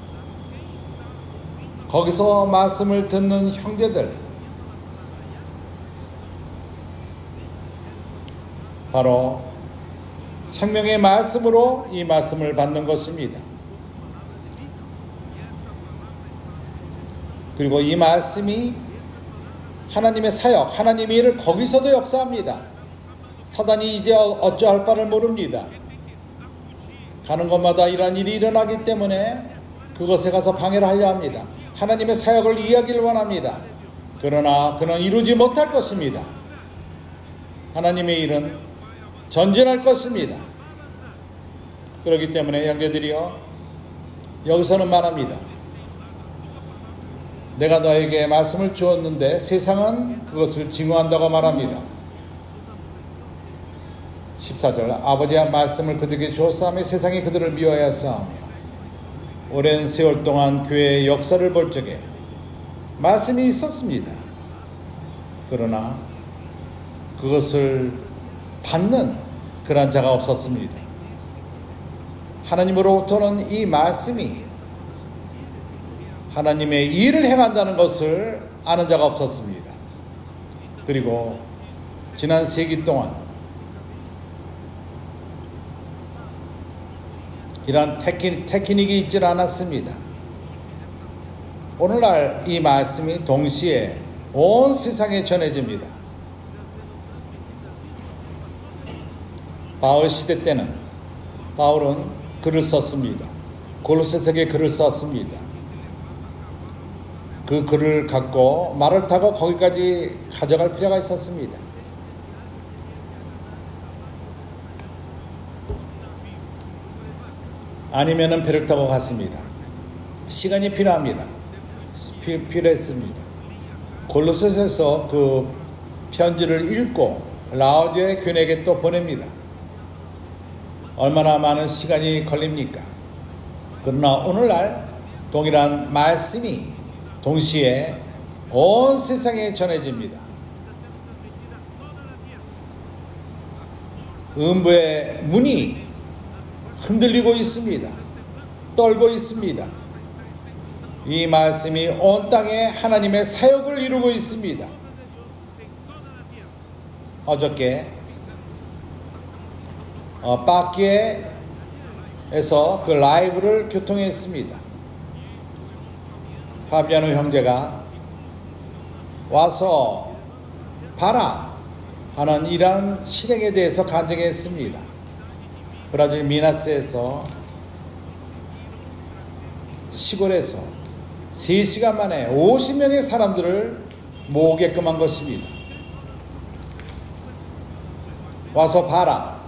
거기서 말씀을 듣는 형제들, 바로 생명의 말씀으로 이 말씀을 받는 것입니다. 그리고 이 말씀이 하나님의 사역, 하나님의 일을 거기서도 역사합니다. 사단이 이제 어찌할 바를 모릅니다. 가는 곳마다 이러한 일이 일어나기 때문에 그것에 가서 방해를 하려 합니다. 하나님의 사역을 이해하기를 원합니다. 그러나 그는 이루지 못할 것입니다. 하나님의 일은 전진할 것입니다. 그렇기 때문에 형제들이여, 여기서는 말합니다. 내가 너에게 말씀을 주었는데 세상은 그것을 증오한다고 말합니다. 14절, 아버지의 말씀을 그들에게 주었사오며 세상이 그들을 미워하였사오며 오랜 세월 동안 교회의 역사를 볼 적에 말씀이 있었습니다. 그러나 그것을 받는 그런 자가 없었습니다. 하나님으로부터는 이 말씀이 하나님의 일을 행한다는 것을 아는 자가 없었습니다. 그리고 지난 세기 동안 이러한 테크닉이 있질 않았습니다. 오늘날 이 말씀이 동시에 온 세상에 전해집니다. 바울 시대 때는 바울은 글을 썼습니다. 골로새서에 글을 썼습니다. 그 글을 갖고 말을 타고 거기까지 가져갈 필요가 있었습니다. 아니면은 배를 타고 갔습니다. 시간이 필요합니다. 필요했습니다. 골로새서에서 그 편지를 읽고 라오디아의 교인에게 또 보냅니다. 얼마나 많은 시간이 걸립니까? 그러나 오늘날 동일한 말씀이 동시에 온 세상에 전해집니다. 음부의 문이 흔들리고 있습니다. 떨고 있습니다. 이 말씀이 온 땅에 하나님의 사역을 이루고 있습니다. 어저께 빠키에서 그 라이브를 교통했습니다. 파비아노 형제가 와서 봐라 하는 이러한 실행에 대해서 간증했습니다. 브라질 미나스에서 시골에서 3시간 만에 50명의 사람들을 모으게끔 한 것입니다. 와서 봐라.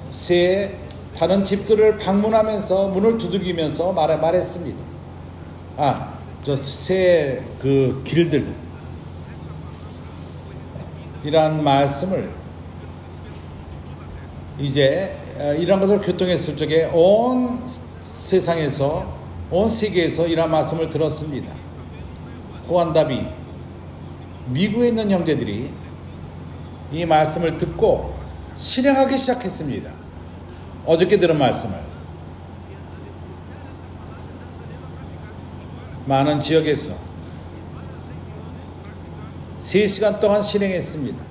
새 다른 집들을 방문하면서 문을 두들기면서 말했습니다. 저 새 그 길들, 이러한 말씀을 이제 이런 것을 교통했을 적에 온 세상에서, 온 세계에서 이러한 말씀을 들었습니다. 호안다비, 미국에 있는 형제들이 이 말씀을 듣고 실행하기 시작했습니다. 어저께 들은 말씀을 많은 지역에서 3시간 동안 실행했습니다.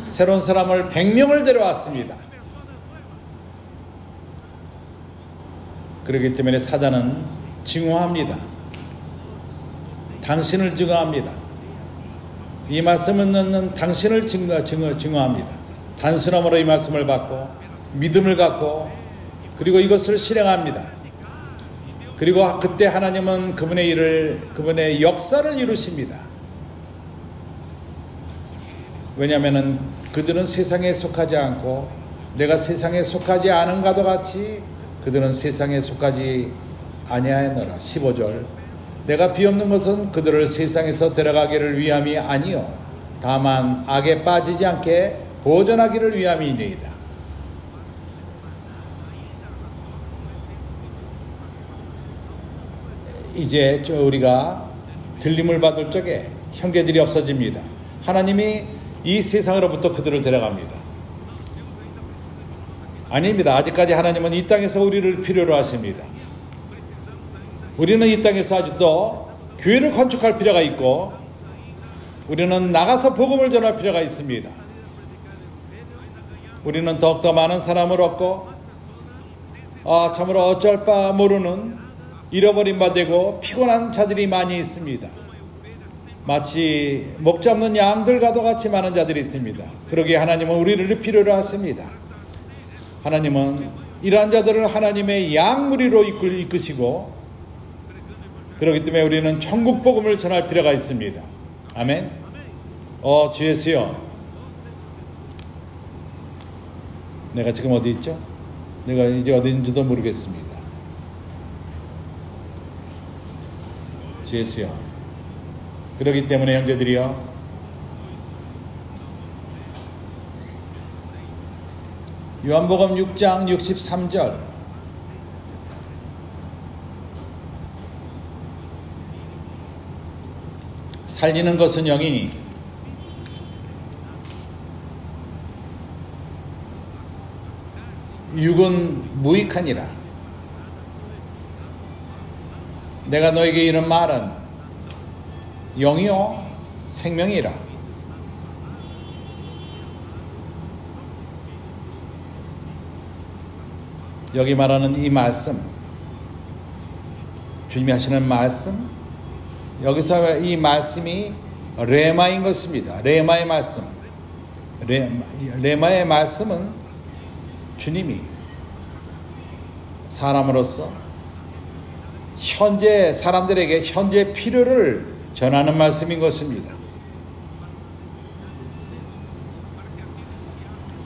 새로운 사람을 100명을 데려왔습니다. 그렇기 때문에 사단은 증오합니다. 당신을 증오합니다. 이 말씀을 듣는 당신을 증오합니다. 단순함으로 이 말씀을 받고 믿음을 갖고 그리고 이것을 실행합니다. 그리고 그때 하나님은 그분의 일을, 그분의 역사를 이루십니다. 왜냐하면 그들은 세상에 속하지 않고 내가 세상에 속하지 않은가도 같이 그들은 세상에 속하지 아니하였노라. 15절, 내가 비옵는 것은 그들을 세상에서 데려가기를 위함이 아니요 다만 악에 빠지지 않게 보존하기를 위함이니이다. 이제 우리가 들림을 받을 적에 형제들이 없어집니다. 하나님이 이 세상으로부터 그들을 데려갑니다. 아닙니다. 아직까지 하나님은 이 땅에서 우리를 필요로 하십니다. 우리는 이 땅에서 아직도 교회를 건축할 필요가 있고 우리는 나가서 복음을 전할 필요가 있습니다. 우리는 더욱더 많은 사람을 얻고 참으로 어쩔 바 모르는 잃어버린 바 되고 피곤한 자들이 많이 있습니다. 마치 목 잡는 양들과도 같이 많은 자들이 있습니다. 그러기에 하나님은 우리를 필요로 하십니다. 하나님은 이러한 자들을 하나님의 양무리로 이끄시고 그렇기 때문에 우리는 천국 복음을 전할 필요가 있습니다. 아멘. 주 예수여, 내가 지금 어디 있죠? 내가 이제 어디 있는지도 모르겠습니다. 주 예수여, 그렇기 때문에 형제들이여, 요한복음 6장 63절 살리는 것은 영이니 육은 무익하니라. 내가 너에게 이런 말은 영이요 생명이라. 여기 말하는 이 말씀, 주님이 하시는 말씀, 여기서 이 말씀이 레마인 것입니다. 레마의 말씀. 레마의 말씀은 주님이 사람으로서 현재 사람들에게 현재 필요를 전하는 말씀인 것입니다.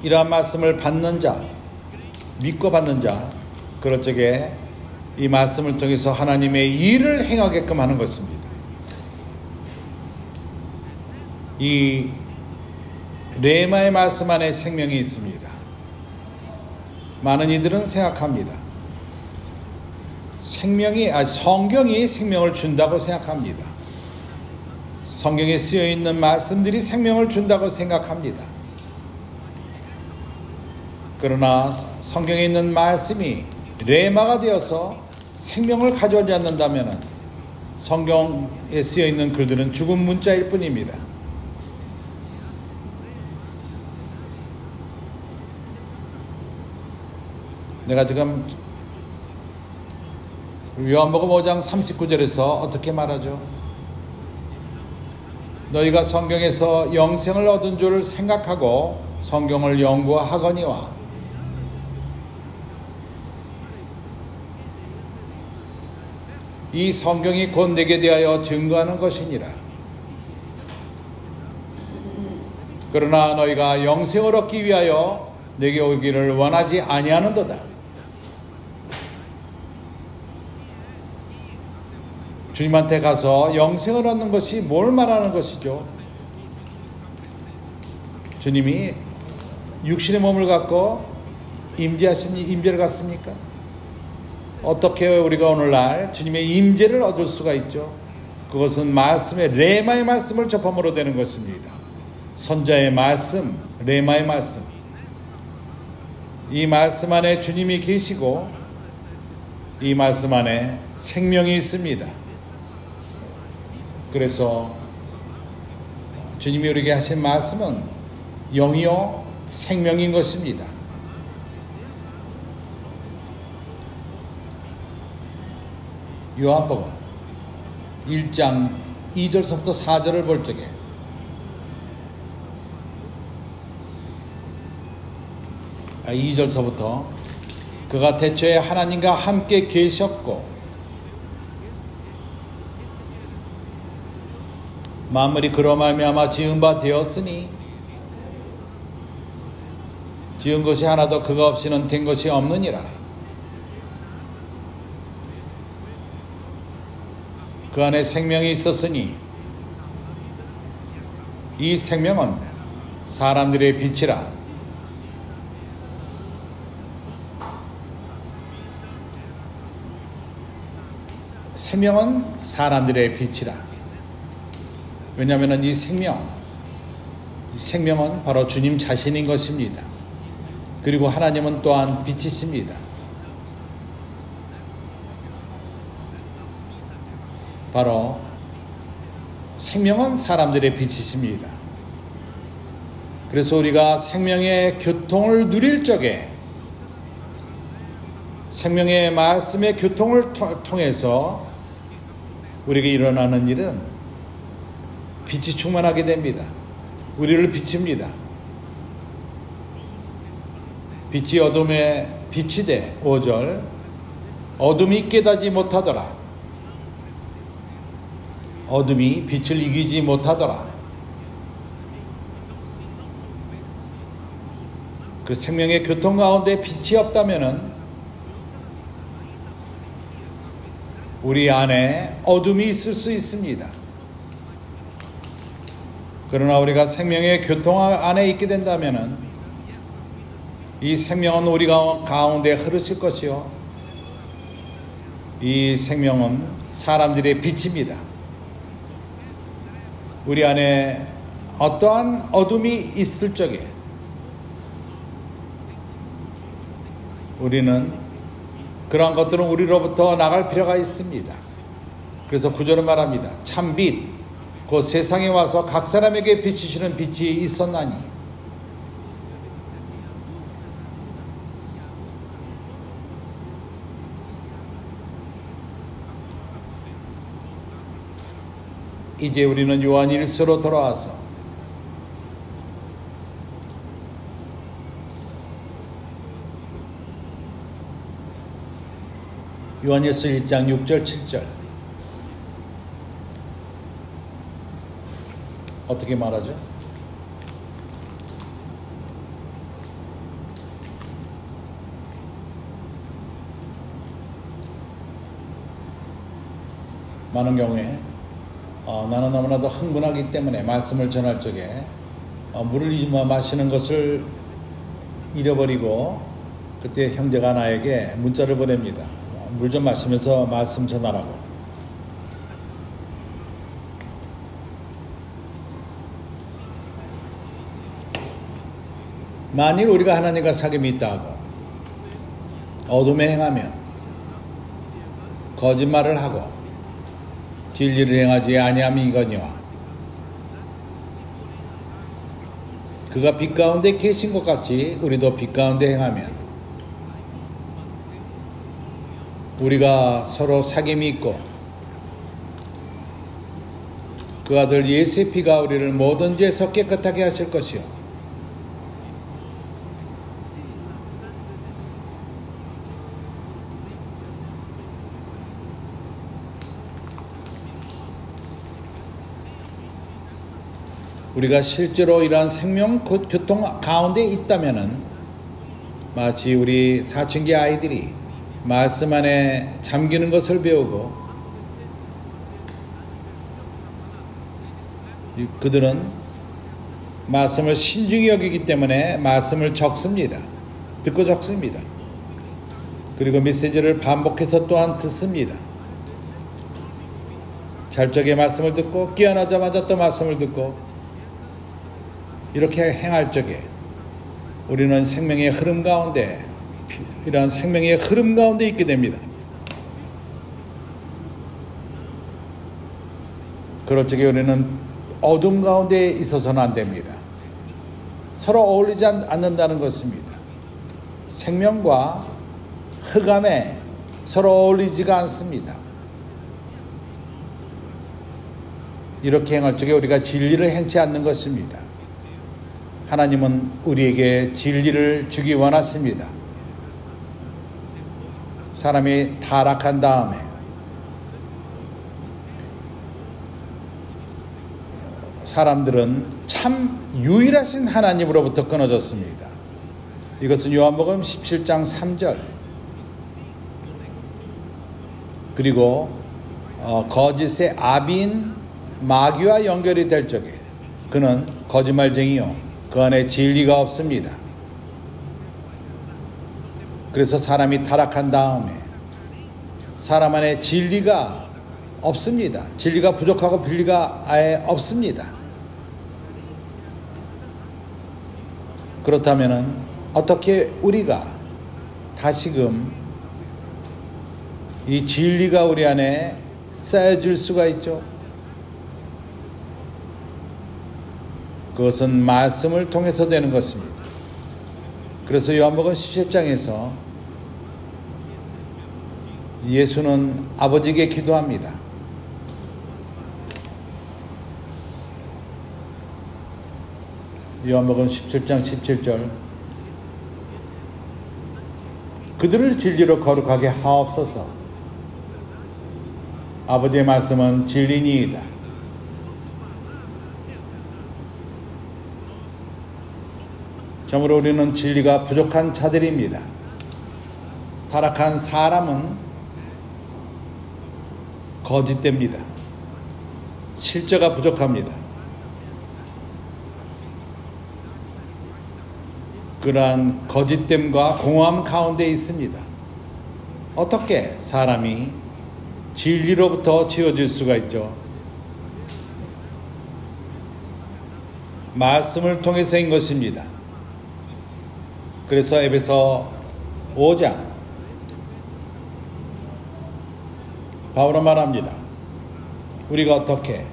이러한 말씀을 받는 자, 믿고 받는 자, 그럴 적에 이 말씀을 통해서 하나님의 일을 행하게끔 하는 것입니다. 이 레마의 말씀 안에 생명이 있습니다. 많은 이들은 생각합니다. 성경이 생명을 준다고 생각합니다. 성경에 쓰여 있는 말씀들이 생명을 준다고 생각합니다. 그러나 성경에 있는 말씀이 레마가 되어서 생명을 가져오지 않는다면 성경에 쓰여 있는 글들은 죽은 문자일 뿐입니다. 내가 지금 요한복음 5장 39절에서 어떻게 말하죠? 너희가 성경에서 영생을 얻은 줄 생각하고 성경을 연구하거니와 이 성경이 곧 내게 대하여 증거하는 것이니라. 그러나 너희가 영생을 얻기 위하여 내게 오기를 원하지 아니하는도다. 주님한테 가서 영생을 얻는 것이 뭘 말하는 것이죠? 주님이 육신의 몸을 갖고 임재를 갖습니까? 어떻게 우리가 오늘날 주님의 임재를 얻을 수가 있죠? 그것은 말씀의 레마의 말씀을 접함으로 되는 것입니다. 선자의 말씀, 레마의 말씀. 이 말씀 안에 주님이 계시고 이 말씀 안에 생명이 있습니다. 그래서 주님이 우리에게 하신 말씀은 영이요 생명인 것입니다. 요한복음 1장 2절서부터 4절을 볼 적에 아, 2절서부터 그가 태초에 하나님과 함께 계셨고 만물이 그로 말미암아 지은 바 되었으니 지은 것이 하나도 그가 없이는 된 것이 없느니라. 그 안에 생명이 있었으니 이 생명은 사람들의 빛이라. 생명은 사람들의 빛이라. 왜냐하면 이 생명은 바로 주님 자신인 것입니다. 그리고 하나님은 또한 빛이십니다. 바로 생명은 사람들의 빛이십니다. 그래서 우리가 생명의 교통을 누릴 적에 생명의 말씀의 교통을 통해서 우리에게 일어나는 일은 빛이 충만하게 됩니다. 우리를 비칩니다. 빛이 어둠에 빛이 돼 5절 어둠이 깨닫지 못하더라. 어둠이 빛을 이기지 못하더라. 그 생명의 교통 가운데 빛이 없다면은 우리 안에 어둠이 있을 수 있습니다. 그러나 우리가 생명의 교통 안에 있게 된다면은 이 생명은 우리 가운데 흐르실 것이요. 이 생명은 사람들의 빛입니다. 우리 안에 어떠한 어둠이 있을 적에 우리는 그러한 것들은 우리로부터 나갈 필요가 있습니다. 그래서 9절은 말합니다. 참 빛, 곧 세상에 와서 각 사람에게 비추시는 빛이 있었나니 이제 우리는 요한 1서로 돌아와서 요한일서 1장 6절 7절 어떻게 말하죠? 많은 경우에 나는 너무나도 흥분하기 때문에 말씀을 전할 적에 물을 마시는 것을 잃어버리고 그때 형제가 나에게 문자를 보냅니다. 물 좀 마시면서 말씀 전하라고. 만일 우리가 하나님과 사귐이 있다고 어둠에 행하면 거짓말을 하고 진리를 행하지 아니함이거니와 그가 빛 가운데 계신 것 같이 우리도 빛 가운데 행하면 우리가 서로 사귐이 있고 그 아들 예수의 피가 우리를 모든 죄에서 깨끗하게 하실 것이요 우리가 실제로 이러한 생명 교통 가운데 있다면은 마치 우리 사춘기 아이들이 말씀 안에 잠기는 것을 배우고 그들은 말씀을 신중히 여기기 때문에 말씀을 적습니다. 듣고 적습니다. 그리고 메시지를 반복해서 또한 듣습니다. 잘 적에 말씀을 듣고 깨어나자마자 또 말씀을 듣고 이렇게 행할 적에 우리는 생명의 흐름 가운데 이러한 생명의 흐름 가운데 있게 됩니다. 그럴 적에 우리는 어둠 가운데 있어서는 안 됩니다. 서로 어울리지 않는다는 것입니다. 생명과 흑암에 서로 어울리지가 않습니다. 이렇게 행할 적에 우리가 진리를 행치 않는 것입니다. 하나님은 우리에게 진리를 주기 원하십니다. 사람이 타락한 다음에 사람들은 참 유일하신 하나님으로부터 끊어졌습니다. 이것은 요한복음 17장 3절 그리고 거짓의 아비인 마귀와 연결이 될 적에 그는 거짓말쟁이요 그 안에 진리가 없습니다. 그래서 사람이 타락한 다음에 사람 안에 진리가 없습니다. 진리가 부족하고 진리가 아예 없습니다. 그렇다면 어떻게 우리가 다시금 이 진리가 우리 안에 쌓여질 수가 있죠. 그것은 말씀을 통해서 되는 것입니다. 그래서 요한복음 17장에서 예수는 아버지께 기도합니다. 요한복음 17장 17절 그들을 진리로 거룩하게 하옵소서. 아버지의 말씀은 진리니이다. 참으로 우리는 진리가 부족한 자들입니다. 타락한 사람은 거짓됩니다. 실제가 부족합니다. 그러한 거짓됨과 공허함 가운데 있습니다. 어떻게 사람이 진리로부터 지어질 수가 있죠? 말씀을 통해서인 것입니다. 그래서 에베소 5장 바울은 말합니다. 우리가 어떻게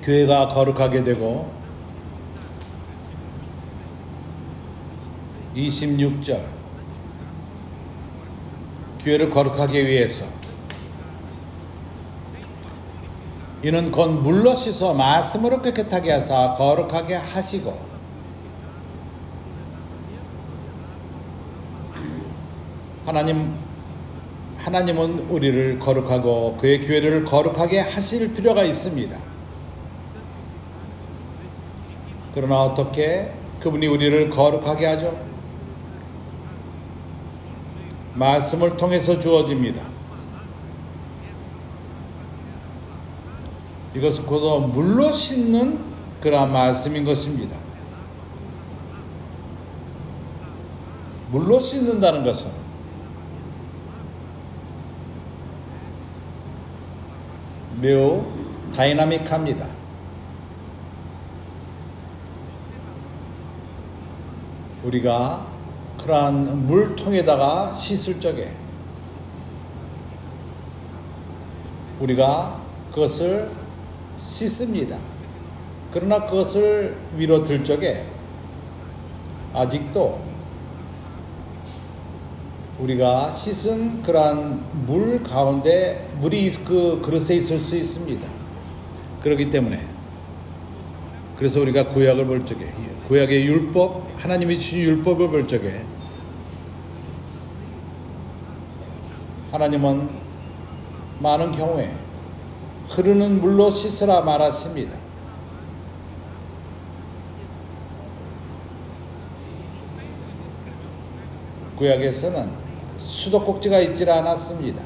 교회가 거룩하게 되고 26절 교회를 거룩하게 위해서 이는 곧 물로 씻어 말씀으로 깨끗하게 하사 거룩하게 하시고 하나님은 우리를 거룩하고 그의 교회를 거룩하게 하실 필요가 있습니다. 그러나 어떻게 그분이 우리를 거룩하게 하죠? 말씀을 통해서 주어집니다. 이것은 곧 물로 씻는 그러한 말씀인 것입니다. 물로 씻는다는 것은 매우 다이나믹합니다. 우리가 그러한 물통에다가 씻을 적에 우리가 그것을 씻습니다. 그러나 그것을 위로 들 적에 아직도 우리가 씻은 그러한 물 가운데 물이 그 그릇에 있을 수 있습니다. 그렇기 때문에 그래서 우리가 구약을 볼 적에 구약의 율법, 하나님이 주신 율법을 볼 적에 하나님은 많은 경우에 흐르는 물로 씻으라 말하십니다. 구약에서는 수도꼭지가 있질 않았습니다.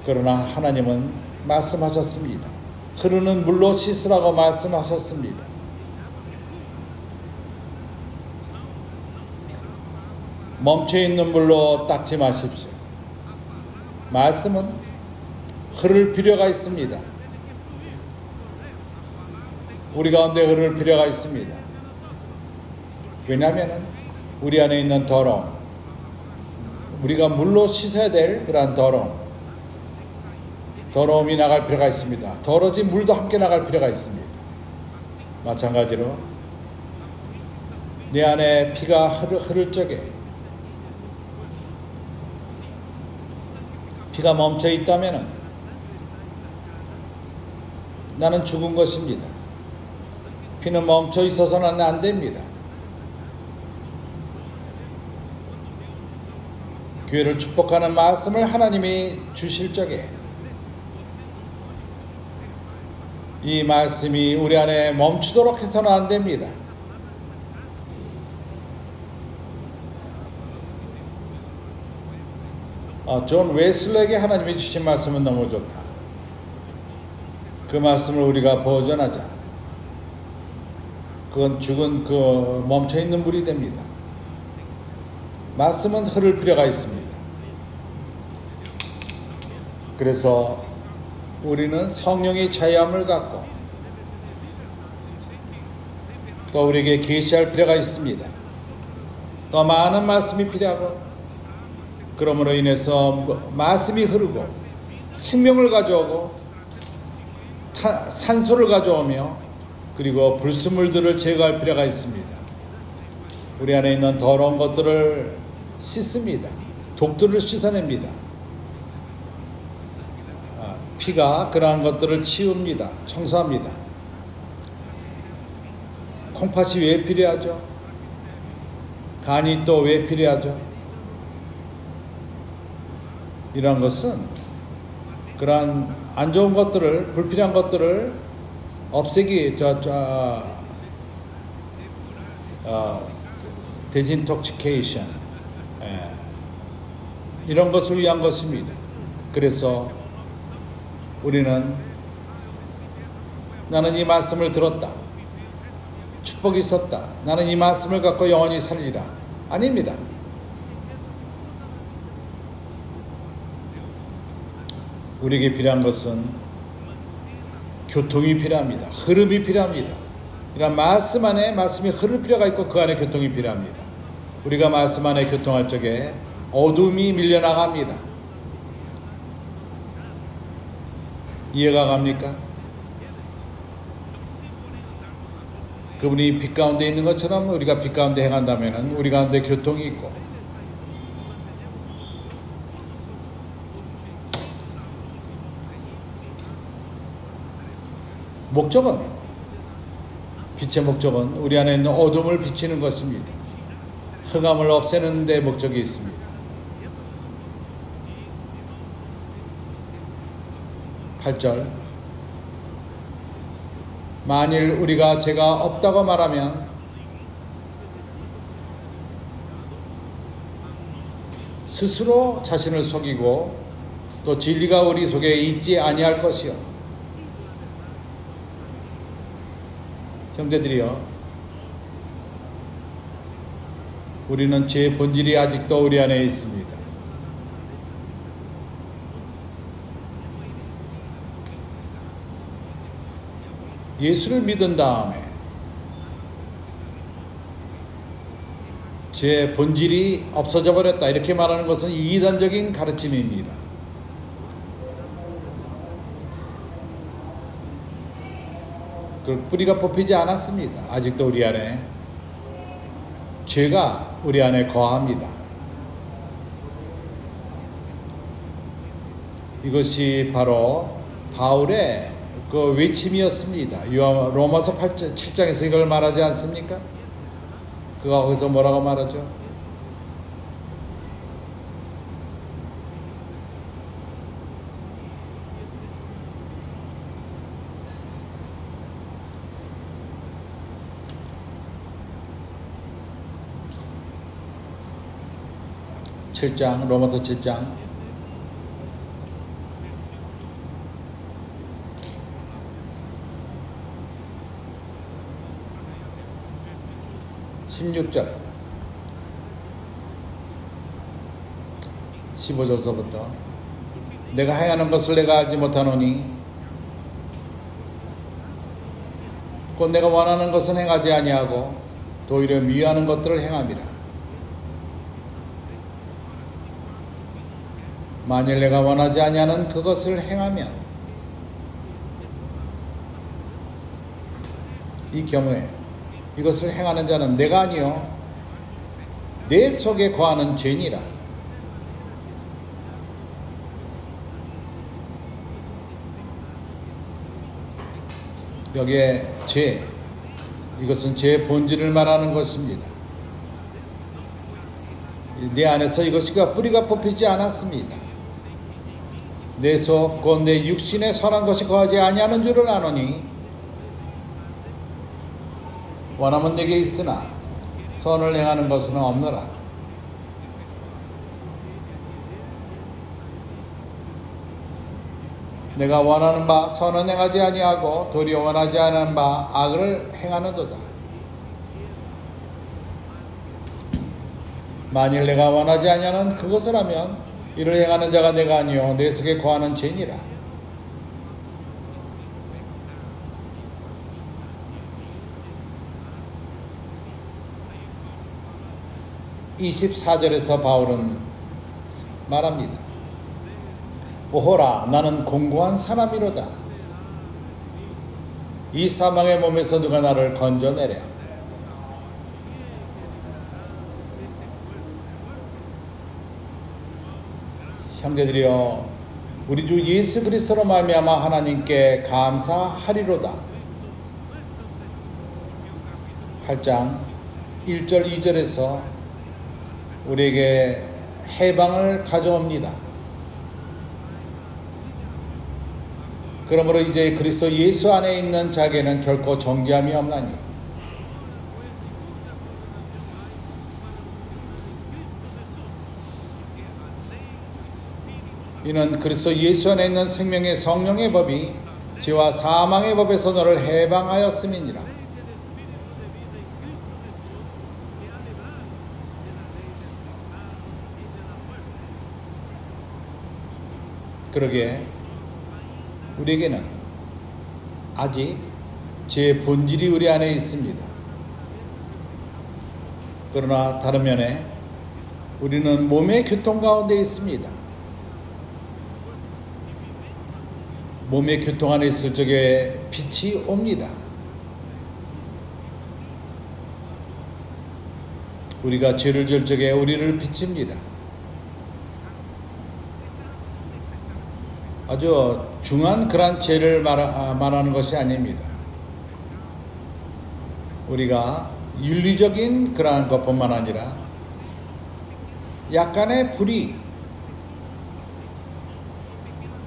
그러나 하나님은 말씀하셨습니다. 흐르는 물로 씻으라고 말씀하셨습니다. 멈춰있는 물로 닦지 마십시오. 말씀은 흐를 필요가 있습니다. 우리 가운데 흐를 필요가 있습니다. 왜냐하면 우리 안에 있는 더러움, 우리가 물로 씻어야 될 그러한 더러움이 나갈 필요가 있습니다. 더러진 물도 함께 나갈 필요가 있습니다. 마찬가지로 내 안에 피가 흐를 적에 피가 멈춰 있다면 나는 죽은 것입니다. 피는 멈춰 있어서는 안 됩니다. 교회를 축복하는 말씀을 하나님이 주실 적에 이 말씀이 우리 안에 멈추도록 해서는 안 됩니다. 존 웨슬레에게 하나님이 주신 말씀은 너무 좋다. 그 말씀을 우리가 보존하자. 그건 죽은 그 멈춰있는 물이 됩니다. 말씀은 흐를 필요가 있습니다. 그래서 우리는 성령의 자유함을 갖고 또 우리에게 계시할 필요가 있습니다. 더 많은 말씀이 필요하고, 그러므로 인해서 말씀이 흐르고 생명을 가져오고 산소를 가져오며 그리고 불순물들을 제거할 필요가 있습니다. 우리 안에 있는 더러운 것들을 씻습니다. 독들을 씻어냅니다. 피가 그러한 것들을 치웁니다. 청소합니다. 콩팥이 왜 필요하죠? 간이 또 왜 필요하죠? 이러한 것은 그러한 안 좋은 것들을, 불필요한 것들을 없애기, 데진톡시케이션, 이런 것을 위한 것입니다. 그래서 우리는 나는 이 말씀을 들었다, 축복이 있었다, 나는 이 말씀을 갖고 영원히 살리라. 아닙니다. 우리에게 필요한 것은 교통이 필요합니다. 흐름이 필요합니다. 이런 말씀 안에 말씀이 흐를 필요가 있고 그 안에 교통이 필요합니다. 우리가 말씀 안에 교통할 적에 어둠이 밀려나갑니다. 이해가 갑니까? 그분이 빛 가운데 있는 것처럼 우리가 빛 가운데 행한다면 우리 가운데 교통이 있고, 목적은, 빛의 목적은 우리 안에 있는 어둠을 비치는 것입니다. 흑암을 없애는 데 목적이 있습니다. 8절, 만일 우리가 죄가 없다고 말하면 스스로 자신을 속이고 또 진리가 우리 속에 있지 아니할 것이요. 형제들이여, 우리는 죄의 본질이 아직도 우리 안에 있습니다. 예수를 믿은 다음에 죄의 본질이 없어져 버렸다, 이렇게 말하는 것은 이단적인 가르침입니다. 그 뿌리가 뽑히지 않았습니다. 아직도 우리 안에 죄가 우리 안에 거합니다. 이것이 바로 바울의 그 외침이었습니다. 로마서 7장에서 이걸 말하지 않습니까? 그가 거기서 뭐라고 말하죠? 로마서 7장 16절 15절서부터 내가 행하는 것을 내가 알지 못하노니 곧 내가 원하는 것은 행하지 아니하고 도리어 미워하는 것들을 행함이라. 만일 내가 원하지 아니하는 그것을 행하면 이 경우에 이것을 행하는 자는 내가 아니요 내 속에 거하는 죄니라. 여기에 죄, 이것은 죄의 본질을 말하는 것입니다. 내 안에서 이것이 뿌리가 뽑히지 않았습니다. 내 속 곧 내 육신에 선한 것이 거하지 아니하는 줄을 아노니 원함은 내게 있으나 선을 행하는 것은 없노라. 내가 원하는 바 선은 행하지 아니하고 도리어 원하지 않은 바 악을 행하는도다. 만일 내가 원하지 아니하는 그것을 하면 이를 행하는 자가 내가 아니요 내 속에 거하는 죄니라. 24절에서 바울은 말합니다. 오호라 나는 공고한 사람이로다. 이 사망의 몸에서 누가 나를 건져내랴. 형제들이여, 우리 주 예수 그리스도로 말미암아 하나님께 감사하리로다. 8장 1절 2절에서 우리에게 해방을 가져옵니다. 그러므로 이제 그리스도 예수 안에 있는 자에게는 결코 정죄함이 없나니 이는 그리스도 예수 안에 있는 생명의 성령의 법이 죄와 사망의 법에서 너를 해방하였음이니라. 그러기에 우리에게는 아직 죄의 본질이 우리 안에 있습니다. 그러나 다른 면에 우리는 몸의 교통 가운데 있습니다. 몸의 교통 안에 있을 적에 빛이 옵니다. 우리가 죄를 지을 적에 우리를 비칩니다. 아주 중한 그러한 죄를 말하는 것이 아닙니다. 우리가 윤리적인 그러한 것뿐만 아니라 약간의 불의,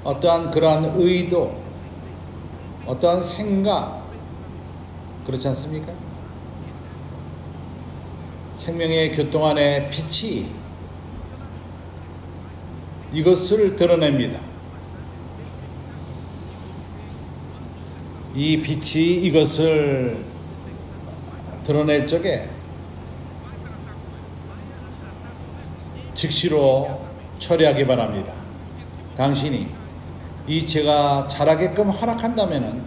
어떠한 그러한 의도, 어떠한 생각, 그렇지 않습니까? 생명의 교통 안에 빛이 이것을 드러냅니다. 이 빛이 이것을 드러낼 적에 즉시로 처리하기 바랍니다. 당신이 이 죄가 자라게끔 허락한다면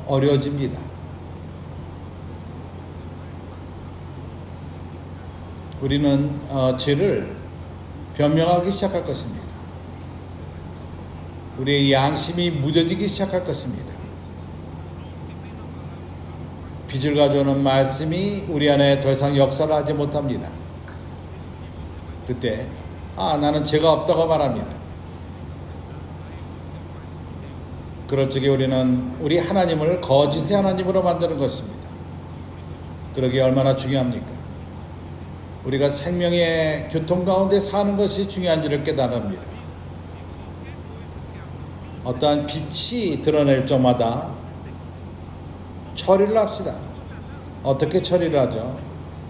어려워집니다. 우리는 죄를 변명하기 시작할 것입니다. 우리의 양심이 무뎌지기 시작할 것입니다. 빛을 가져오는 말씀이 우리 안에 더 이상 역사를 하지 못합니다. 그때 나는 죄가 없다고 말합니다. 그럴 적에 우리는 우리 하나님을 거짓의 하나님으로 만드는 것입니다. 그러기에 얼마나 중요합니까? 우리가 생명의 교통 가운데 사는 것이 중요한지를 깨달습니다. 어떠한 빛이 드러낼 적마다 처리를 합시다. 어떻게 처리를 하죠?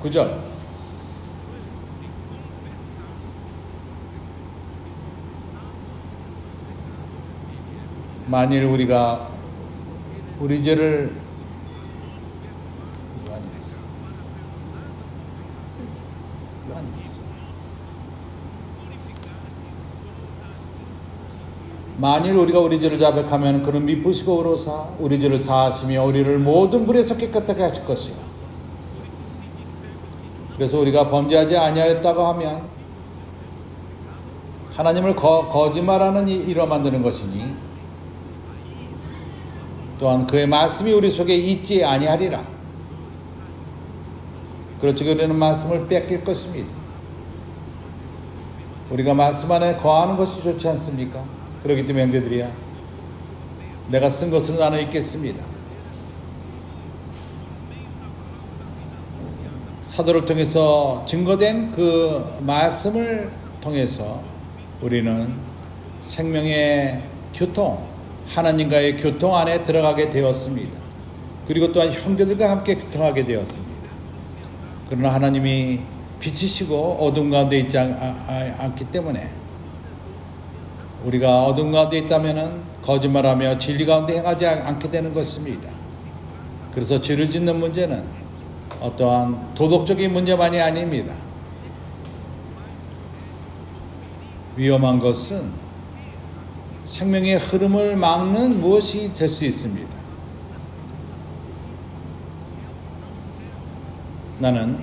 9절. 만일 우리가 우리 죄를 만일 우리가 우리 죄를 자백하면 그는 미쁘시고 의로사 우리 죄를 사하시며 우리를 모든 불에서 깨끗하게 하실 것이요. 그래서 우리가 범죄하지 아니하였다고 하면 하나님을 거짓말하는 이로 만드는 것이니 또한 그의 말씀이 우리 속에 있지 아니하리라. 그렇지 우리는 말씀을 뺏길 것입니다. 우리가 말씀 안에 거하는 것이 좋지 않습니까? 그렇기 때문에 형제들이야, 내가 쓴 것으로 나는 읽겠습니다. 사도를 통해서 증거된 그 말씀을 통해서 우리는 생명의 교통, 하나님과의 교통 안에 들어가게 되었습니다. 그리고 또한 형제들과 함께 교통하게 되었습니다. 그러나 하나님이 빛이시고 어둠 가운데 있지 않기 때문에 우리가 어둠 가운데 있다면 거짓말하며 진리 가운데 행하지 않게 되는 것입니다. 그래서 죄를 짓는 문제는 어떠한 도덕적인 문제만이 아닙니다. 위험한 것은 생명의 흐름을 막는 무엇이 될 수 있습니다. 나는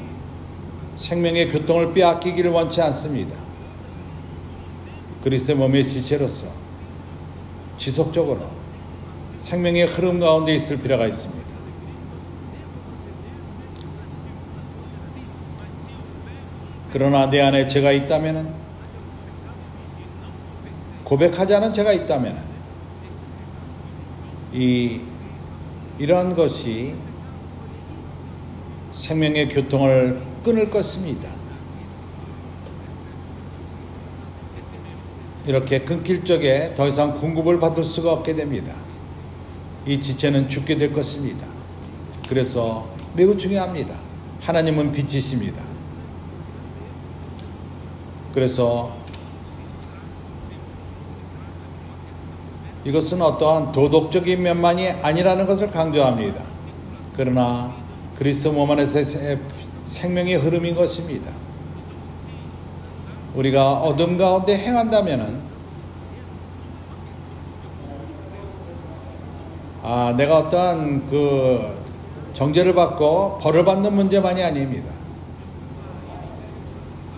생명의 교통을 빼앗기기를 원치 않습니다. 그리스도의 몸의 지체로서 지속적으로 생명의 흐름 가운데 있을 필요가 있습니다. 그러나 내 안에 죄가 있다면, 고백하지 않은 죄가 있다면 이러한 것이 생명의 교통을 끊을 것입니다. 이렇게 끊길 적에 더 이상 공급을 받을 수가 없게 됩니다. 이 지체는 죽게 될 것입니다. 그래서 매우 중요합니다. 하나님은 빛이십니다. 그래서 이것은 어떠한 도덕적인 면만이 아니라는 것을 강조합니다. 그러나 그리스도 몸 안에서의 생명의 흐름인 것입니다. 우리가 어둠 가운데 행한다면은 내가 어떠한 정죄를 받고 벌을 받는 문제만이 아닙니다.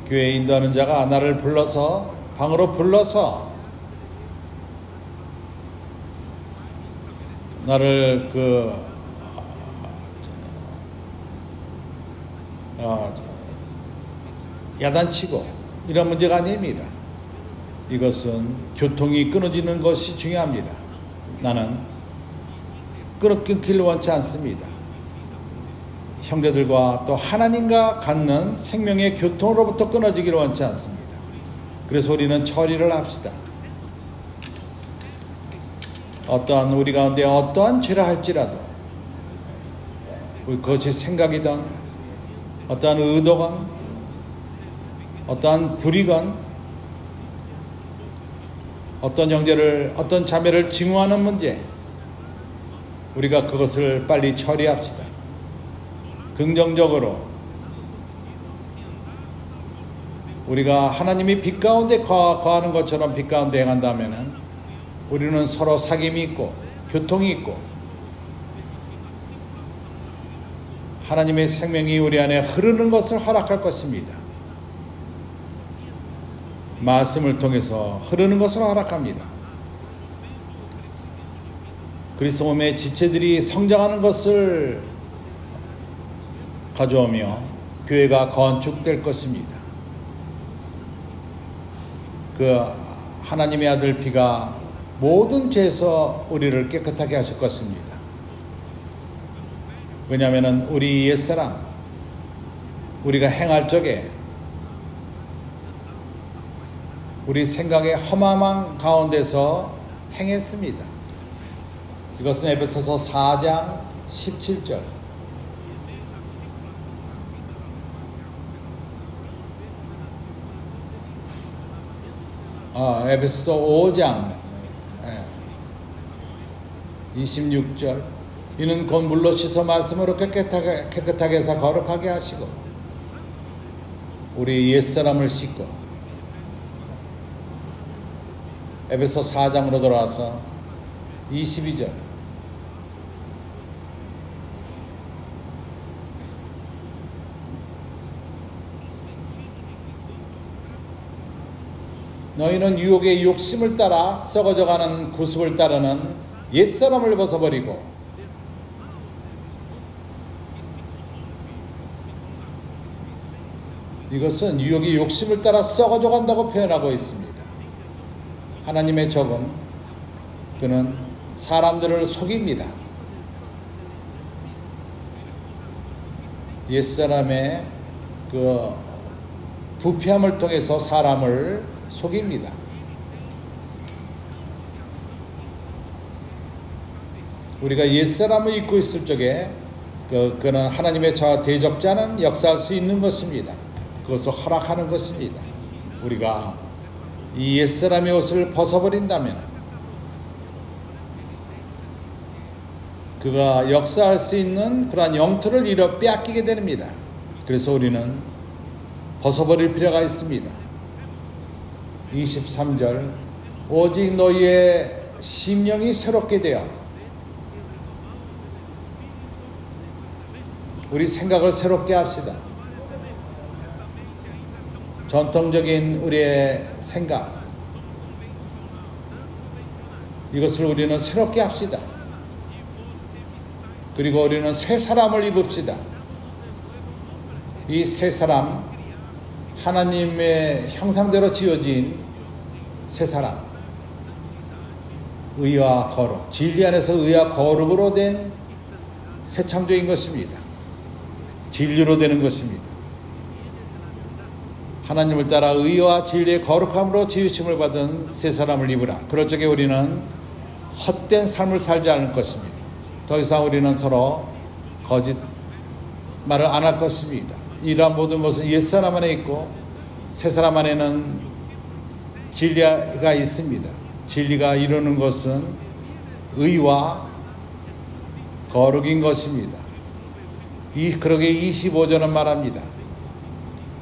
교회에 인도하는 자가 나를 불러서 방으로 불러서 나를 야단치고 이런 문제가 아닙니다. 이것은 교통이 끊어지는 것이 중요합니다. 나는 끊기를 원치 않습니다. 형제들과 또 하나님과 갖는 생명의 교통으로부터 끊어지기를 원치 않습니다. 그래서 우리는 처리를 합시다. 어떠한 우리 가운데 어떠한 죄를 할지라도 그것이 생각이든 어떠한 의도건 어떠한 불의건 어떤 형제를 어떤 자매를 증오하는 문제, 우리가 그것을 빨리 처리합시다. 긍정적으로 우리가 하나님이 빛 가운데 거하는 것처럼 빛 가운데 행한다면 우리는 서로 사귐이 있고 교통이 있고 하나님의 생명이 우리 안에 흐르는 것을 허락할 것입니다. 말씀을 통해서 흐르는 것을 허락합니다. 그리스도 몸의 지체들이 성장하는 것을 가져오며 교회가 건축될 것입니다. 하나님의 아들 피가 모든 죄에서 우리를 깨끗하게 하실 것입니다. 왜냐하면 우리 옛사람, 우리가 행할 적에 우리 생각의 험함한 가운데서 행했습니다. 이것은 에베소서 4장 17절. 에베소서 5장 26절. 이는 곧 물로 씻어 말씀으로 깨끗하게 해서 거룩하게 하시고 우리 옛사람을 씻고. 에베소 4장으로 돌아와서 22절. 너희는 유혹의 욕심을 따라 썩어져가는 구습을 따르는 옛사람을 벗어버리고 이것은 유혹의 욕심을 따라 썩어져 간다고 표현하고 있습니다. 하나님의 적은 그는 사람들을 속입니다. 옛사람의 부패함을 통해서 사람을 속입니다. 우리가 옛사람을 잊고 있을 적에 그는 하나님의 저와 대적자는 역사할 수 있는 것입니다. 그것을 허락하는 것입니다. 우리가 이 옛사람의 옷을 벗어버린다면 그가 역사할 수 있는 그러한 영토를 잃어 빼앗기게 됩니다. 그래서 우리는 벗어버릴 필요가 있습니다. 23절. 오직 너희의 심령이 새롭게 되어 우리 생각을 새롭게 합시다. 전통적인 우리의 생각, 이것을 우리는 새롭게 합시다. 그리고 우리는 새 사람을 입읍시다. 이 새 사람, 하나님의 형상대로 지어진 새 사람, 의와 거룩, 진리 안에서 의와 거룩으로 된 새 창조인 것입니다. 진리로 되는 것입니다. 하나님을 따라 의와 진리의 거룩함으로 지으심을 받은 새 사람을 입으라. 그럴 적에 우리는 헛된 삶을 살지 않을 것입니다. 더 이상 우리는 서로 거짓말을 안 할 것입니다. 이러한 모든 것은 옛사람 안에 있고 새사람 안에는 진리가 있습니다. 진리가 이루는 것은 의와 거룩인 것입니다. 그러게 25절은 말합니다.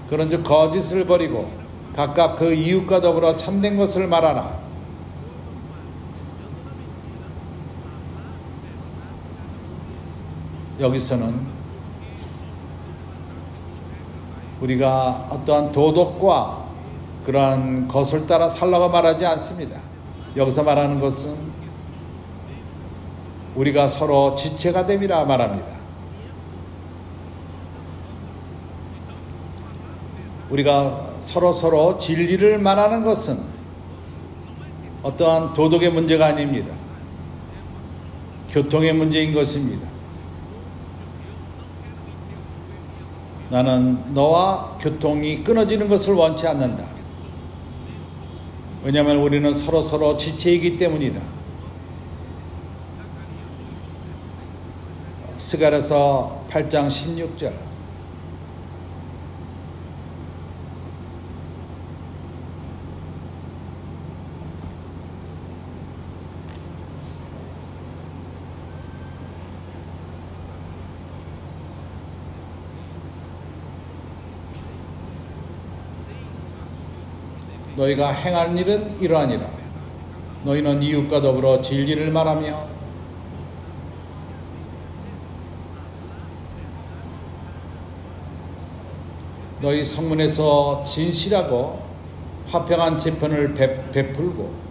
그런즉 거짓을 버리고 각각 그 이웃과 더불어 참된 것을 말하라. 여기서는 우리가 어떠한 도덕과 그러한 것을 따라 살라고 말하지 않습니다. 여기서 말하는 것은 우리가 서로 지체가 됨이라 말합니다. 우리가 서로 진리를 말하는 것은 어떠한 도덕의 문제가 아닙니다. 교통의 문제인 것입니다. 나는 너와 교통이 끊어지는 것을 원치 않는다. 왜냐하면 우리는 서로 지체이기 때문이다. 스가랴서 8장 16절. 너희가 행할 일은 이러하니라. 너희는 이웃과 더불어 진리를 말하며 너희 성문에서 진실하고 화평한 재편을 베풀고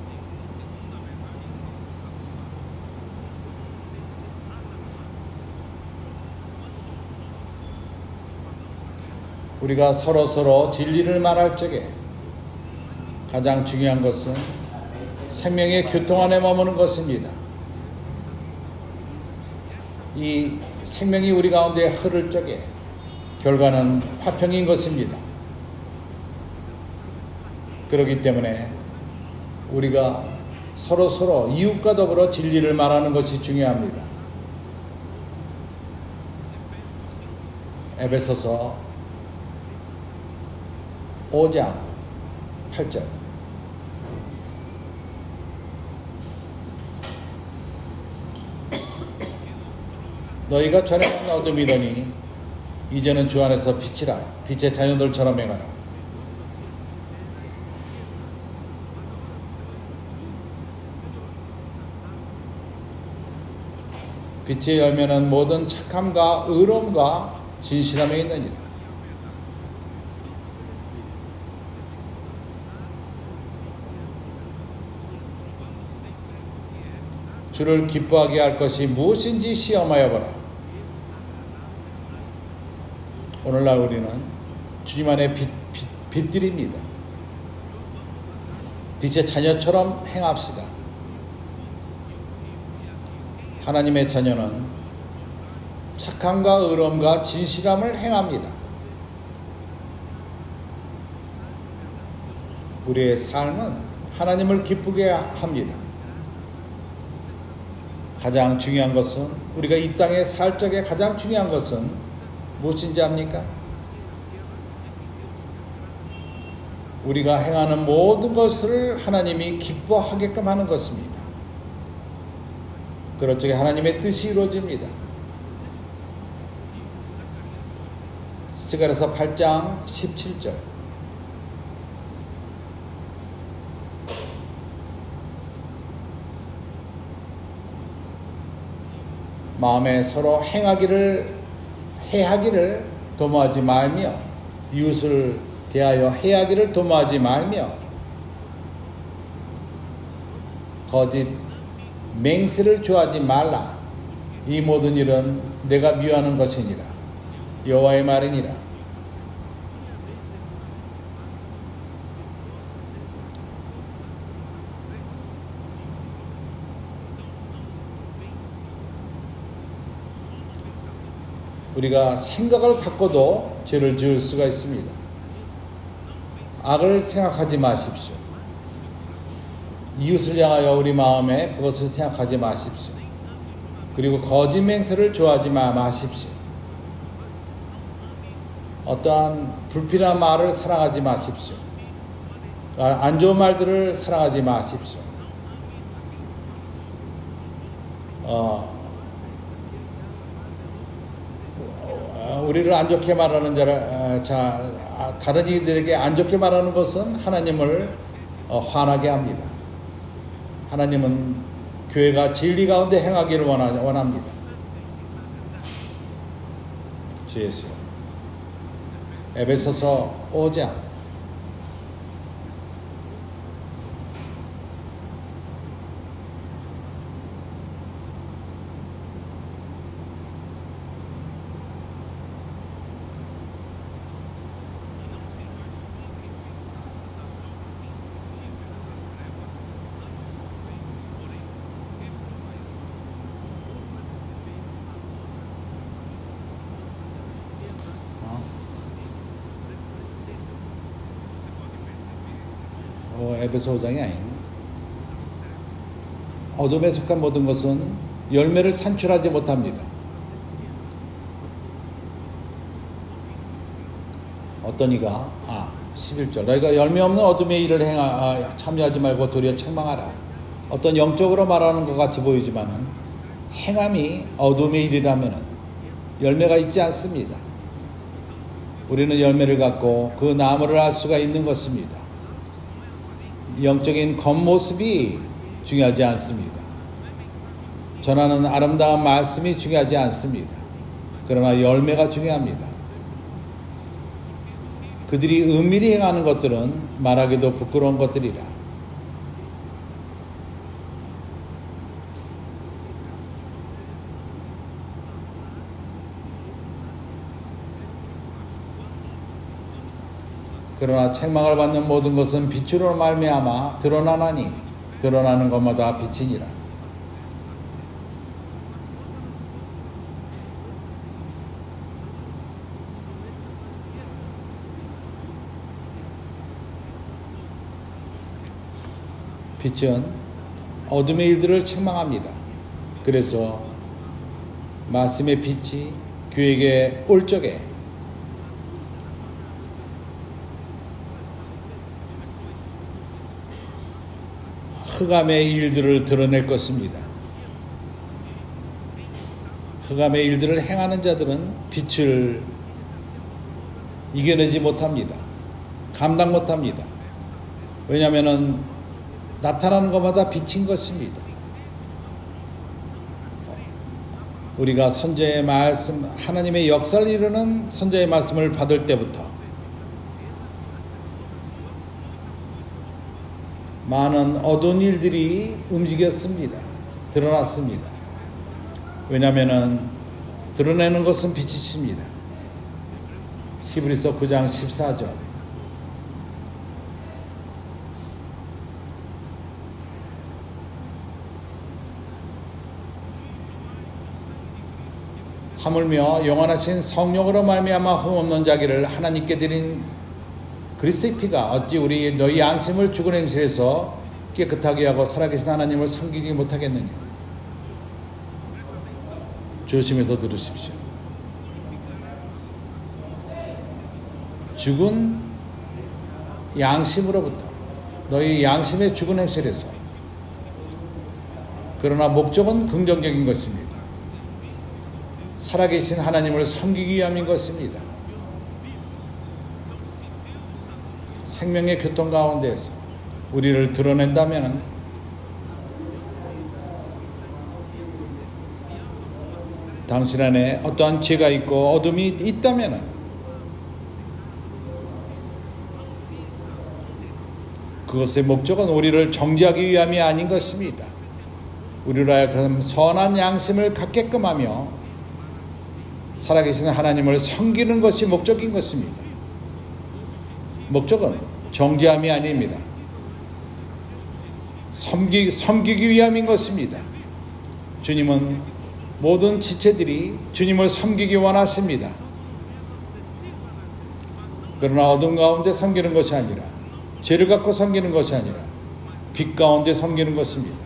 우리가 서로 진리를 말할 적에 가장 중요한 것은 생명의 교통 안에 머무는 것입니다. 이 생명이 우리 가운데 흐를 적에 결과는 화평인 것입니다. 그렇기 때문에 우리가 서로 이웃과 더불어 진리를 말하는 것이 중요합니다. 에베소서 5장 8절. 너희가 전에는 어둠이더니 이제는 주 안에서 빛이라. 빛의 자녀들처럼 행하라. 빛의 열매는 모든 착함과 의로움과 진실함에 있느니라. 주를 기뻐하게 할 것이 무엇인지 시험하여 보라. 오늘날 우리는 주님 안에 빛들입니다. 빛의 자녀처럼 행합시다. 하나님의 자녀는 착함과 의로움과 진실함을 행합니다. 우리의 삶은 하나님을 기쁘게 합니다. 가장 중요한 것은 우리가 이 땅에 살 적에 가장 중요한 것은 무엇인지 압니까? 우리가 행하는 모든 것을 하나님이 기뻐하게끔 하는 것입니다. 그럴 적에 하나님의 뜻이 이루어집니다. 스가랴서 8장 17절. 마음에 서로 해하기를 도모하지 말며 이웃을 대하여 해하기를 도모하지 말며 거짓 맹세를 좋아하지 말라. 이 모든 일은 내가 미워하는 것이니라. 여호와의 말이니라. 우리가 생각을 갖고도 죄를 지을 수가 있습니다. 악을 생각하지 마십시오. 이웃을 향하여 우리 마음에 그것을 생각하지 마십시오. 그리고 거짓 맹세를 좋아하지 마십시오. 어떠한 불필요한 말을 사랑하지 마십시오. 안 좋은 말들을 사랑하지 마십시오. 우리를 안 좋게 말하는 다른 이들에게 안 좋게 말하는 것은 하나님을 화나게 합니다. 하나님은 교회가 진리 가운데 행하기를 원합니다. 주 예수. 에베소서 5장 에베소 5장이 아니네. 어둠에 속한 모든 것은 열매를 산출하지 못합니다. 어떤 이가 11절 너희가 열매 없는 어둠의 일을 참여하지 말고 도리어 책망하라. 어떤 영적으로 말하는 것 같이 보이지만은 행함이 어둠의 일이라면은 열매가 있지 않습니다. 우리는 열매를 갖고 그 나무를 알 수가 있는 것입니다. 영적인 겉모습이 중요하지 않습니다. 전하는 아름다운 말씀이 중요하지 않습니다. 그러나 열매가 중요합니다. 그들이 은밀히 행하는 것들은 말하기도 부끄러운 것들이라. 그러나 책망을 받는 모든 것은 빛으로 말미암아 드러나나니 드러나는 것마다 빛이니라. 빛은 어둠의 일들을 책망합니다. 그래서 말씀의 빛이 교회에게 올 적에 흑암의 일들을 드러낼 것입니다. 흑암의 일들을 행하는 자들은 빛을 이겨내지 못합니다. 감당 못합니다. 왜냐하면 나타나는 것마다 빛인 것입니다. 우리가 선지자의 말씀, 하나님의 역사를 이루는 선지자의 말씀을 받을 때부터 많은 어두운 일들이 움직였습니다. 드러났습니다. 왜냐하면 드러내는 것은 빛이십니다. 히브리서 9장 14절. 하물며 영원하신 성령으로 말미암아 흠없는 자기를 하나님께 드린 그리스도의 피가 어찌 너희 양심을 죽은 행실에서 깨끗하게 하고 살아계신 하나님을 섬기지 못하겠느냐. 조심해서 들으십시오. 죽은 양심으로부터 너희 양심의 죽은 행실에서. 그러나 목적은 긍정적인 것입니다. 살아계신 하나님을 섬기기 위함인 것입니다. 생명의 교통 가운데에서 우리를 드러낸다면 당신 안에 어떠한 죄가 있고 어둠이 있다면 그것의 목적은 우리를 정죄하기 위함이 아닌 것입니다. 우리로 하여금 선한 양심을 갖게끔 하며 살아계신 하나님을 섬기는 것이 목적인 것입니다. 목적은 정죄함이 아닙니다. 섬기기 위함인 것입니다. 주님은 모든 지체들이 주님을 섬기기 원하십니다. 그러나 어둠 가운데 섬기는 것이 아니라, 죄를 갖고 섬기는 것이 아니라 빛 가운데 섬기는 것입니다.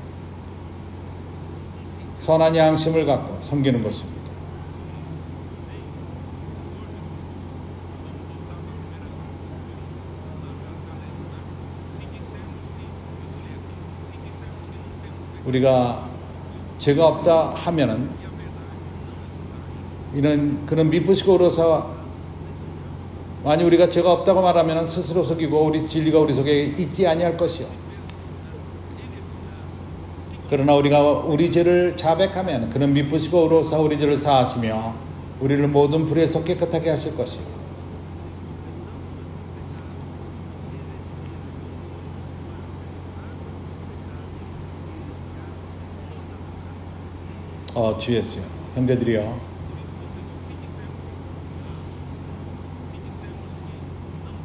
선한 양심을 갖고 섬기는 것입니다. 우리가 죄가 없다 하면은 그런 미쁘시고 어려서, 만약 우리가 죄가 없다고 말하면 스스로 속이고 우리 진리가 우리 속에 있지 아니할 것이요. 그러나 우리가 우리 죄를 자백하면 그는 미쁘시고 어려서 우리 죄를 사하시며 우리를 모든 불에서 깨끗하게 하실 것이요. 주 예수요, 형제들이요,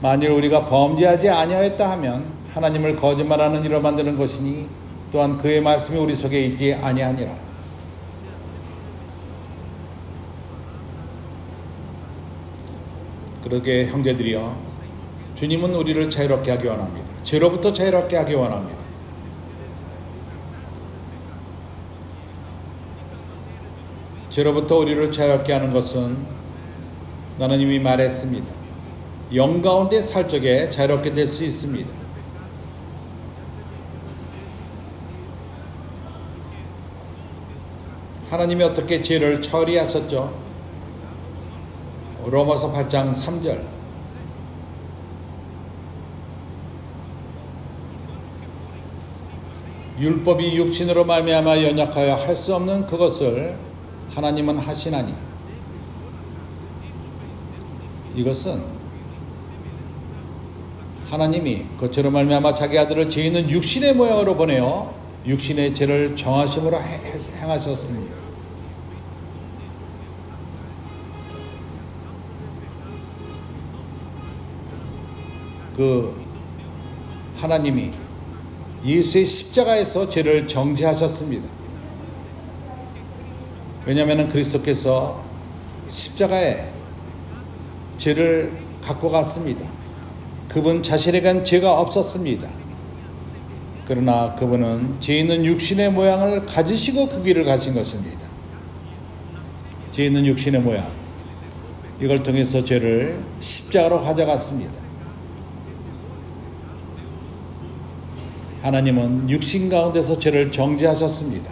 만일 우리가 범죄하지 아니하였다 하면 하나님을 거짓말하는 이로 만드는 것이니 또한 그의 말씀이 우리 속에 있지 아니하니라. 그러게 형제들이여, 주님은 우리를 자유롭게 하기 원합니다. 죄로부터 자유롭게 하기 원합니다. 죄로부터 우리를 자유롭게 하는 것은 나는 이미 말했습니다. 영 가운데 살 적에 자유롭게 될 수 있습니다. 하나님이 어떻게 죄를 처리하셨죠? 로마서 8장 3절. 율법이 육신으로 말미암아 연약하여 할 수 없는 그것을 하나님은 하시나니, 이것은 하나님이 그처로 말미암아 자기 아들을 죄 있는 육신의 모양으로 보내어 육신의 죄를 정하심으로 행하셨습니다. 그 하나님이 예수의 십자가에서 죄를 정죄하셨습니다. 왜냐하면 그리스도께서 십자가에 죄를 갖고 갔습니다. 그분 자신에겐 죄가 없었습니다. 그러나 그분은 죄 있는 육신의 모양을 가지시고 그 길을 가신 것입니다. 죄 있는 육신의 모양, 이걸 통해서 죄를 십자가로 가져갔습니다. 하나님은 육신 가운데서 죄를 정죄하셨습니다.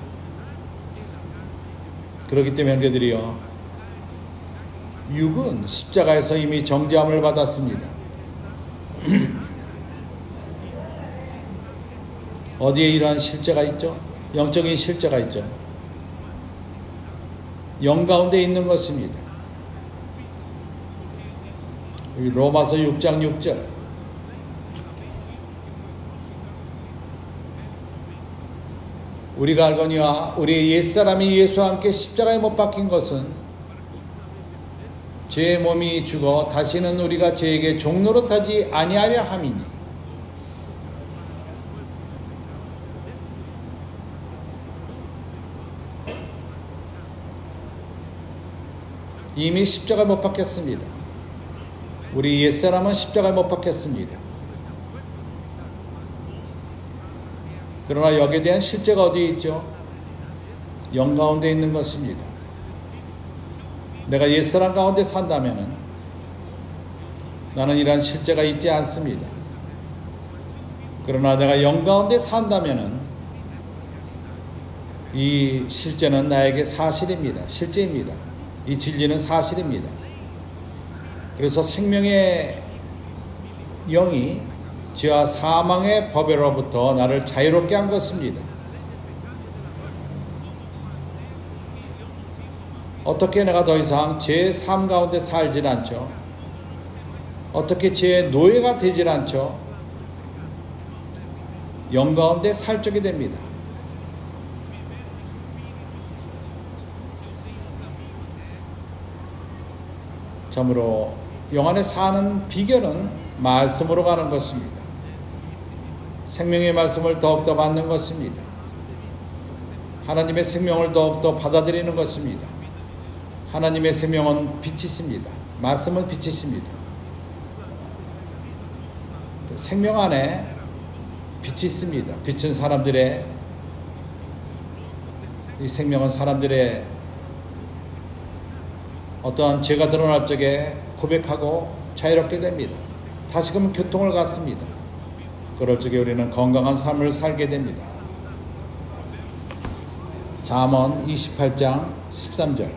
그렇기 때문에 형제들이여, 육은 십자가에서 이미 정죄함을 받았습니다. 어디에 이러한 실제가 있죠? 영적인 실제가 있죠. 영 가운데 있는 것입니다. 로마서 6장 6절. 우리가 알거니와 우리의 옛사람이 예수와 함께 십자가에 못 박힌 것은 죄의 몸이 죽어 다시는 우리가 죄에게 종노릇하지 아니하려 함이니, 이미 십자가에 못 박혔습니다. 우리 옛사람은 십자가에 못 박혔습니다. 그러나 여기에 대한 실제가 어디에 있죠? 영 가운데 있는 것입니다. 내가 옛사람 가운데 산다면 나는 이러한 실제가 있지 않습니다. 그러나 내가 영 가운데 산다면 이 실제는 나에게 사실입니다. 실제입니다. 이 진리는 사실입니다. 그래서 생명의 영이 죄와 사망의 법에로부터 나를 자유롭게 한 것입니다. 어떻게 내가 더 이상 죄의 삶 가운데 살질 않죠? 어떻게 죄의 노예가 되질 않죠? 영 가운데 살쪄게 됩니다. 참으로 영 안에 사는 비결은 말씀으로 가는 것입니다. 생명의 말씀을 더욱더 받는 것입니다. 하나님의 생명을 더욱더 받아들이는 것입니다. 하나님의 생명은 빛이십니다. 말씀은 빛이십니다. 생명 안에 빛이 있습니다. 빛은 사람들의, 이 생명은 사람들의 어떠한 죄가 드러날 적에 고백하고 자유롭게 됩니다. 다시금 교통을 갖습니다. 그럴 적에 우리는 건강한 삶을 살게 됩니다. 잠언 28장 13절.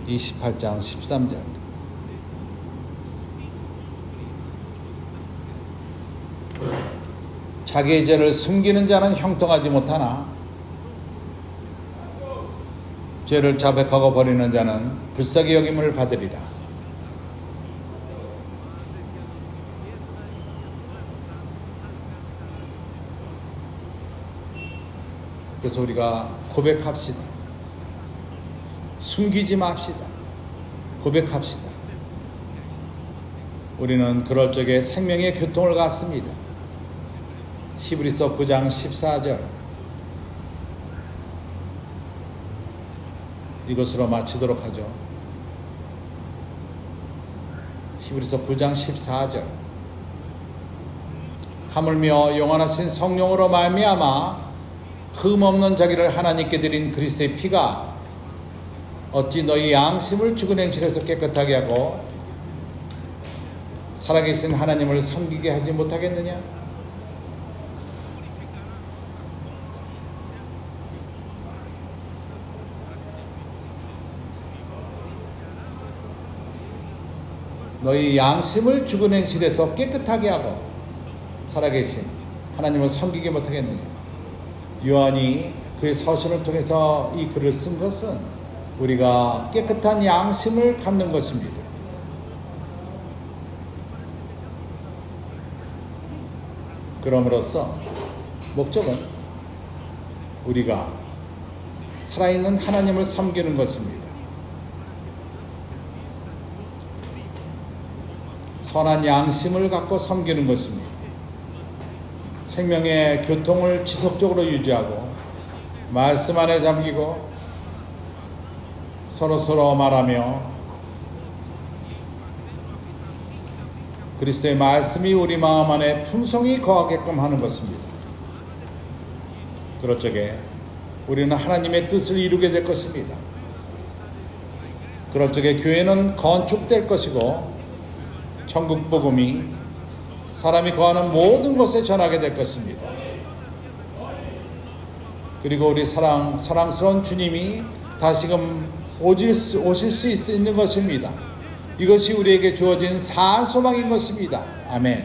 (28장 13절) 자기의 죄를 숨기는 자는 형통하지 못하나 죄를 자백하고 버리는 자는 불쌍히 여김을 받으리라. 그래서 우리가 고백합시다. 숨기지 맙시다. 고백합시다. 우리는 그럴 적에 생명의 교통을 갖습니다. 히브리서 9장 14절. 이것으로 마치도록 하죠. 히브리서 9장 14절. 하물며 영원하신 성령으로 말미암아 흠없는 자기를 하나님께 드린 그리스도의 피가 어찌 너희 양심을 죽은 행실에서 깨끗하게 하고 살아계신 하나님을 섬기게 하지 못하겠느냐? 너희 양심을 죽은 행실에서 깨끗하게 하고 살아계신 하나님을 섬기게 못하겠느냐? 요한이 그의 서신을 통해서 이 글을 쓴 것은 우리가 깨끗한 양심을 갖는 것입니다. 그럼으로써 목적은 우리가 살아있는 하나님을 섬기는 것입니다. 선한 양심을 갖고 섬기는 것입니다. 생명의 교통을 지속적으로 유지하고 말씀 안에 잠기고 서로 말하며 그리스도의 말씀이 우리 마음 안에 풍성히 거하게끔 하는 것입니다. 그럴 적에 우리는 하나님의 뜻을 이루게 될 것입니다. 그럴 적에 교회는 건축될 것이고 천국 복음이 사람이 거하는 모든 곳에 전하게 될 것입니다. 그리고 우리 사랑스러운 주님이 다시금 오실 수 있는 것입니다. 이것이 우리에게 주어진 사한 소망인 것입니다. 아멘.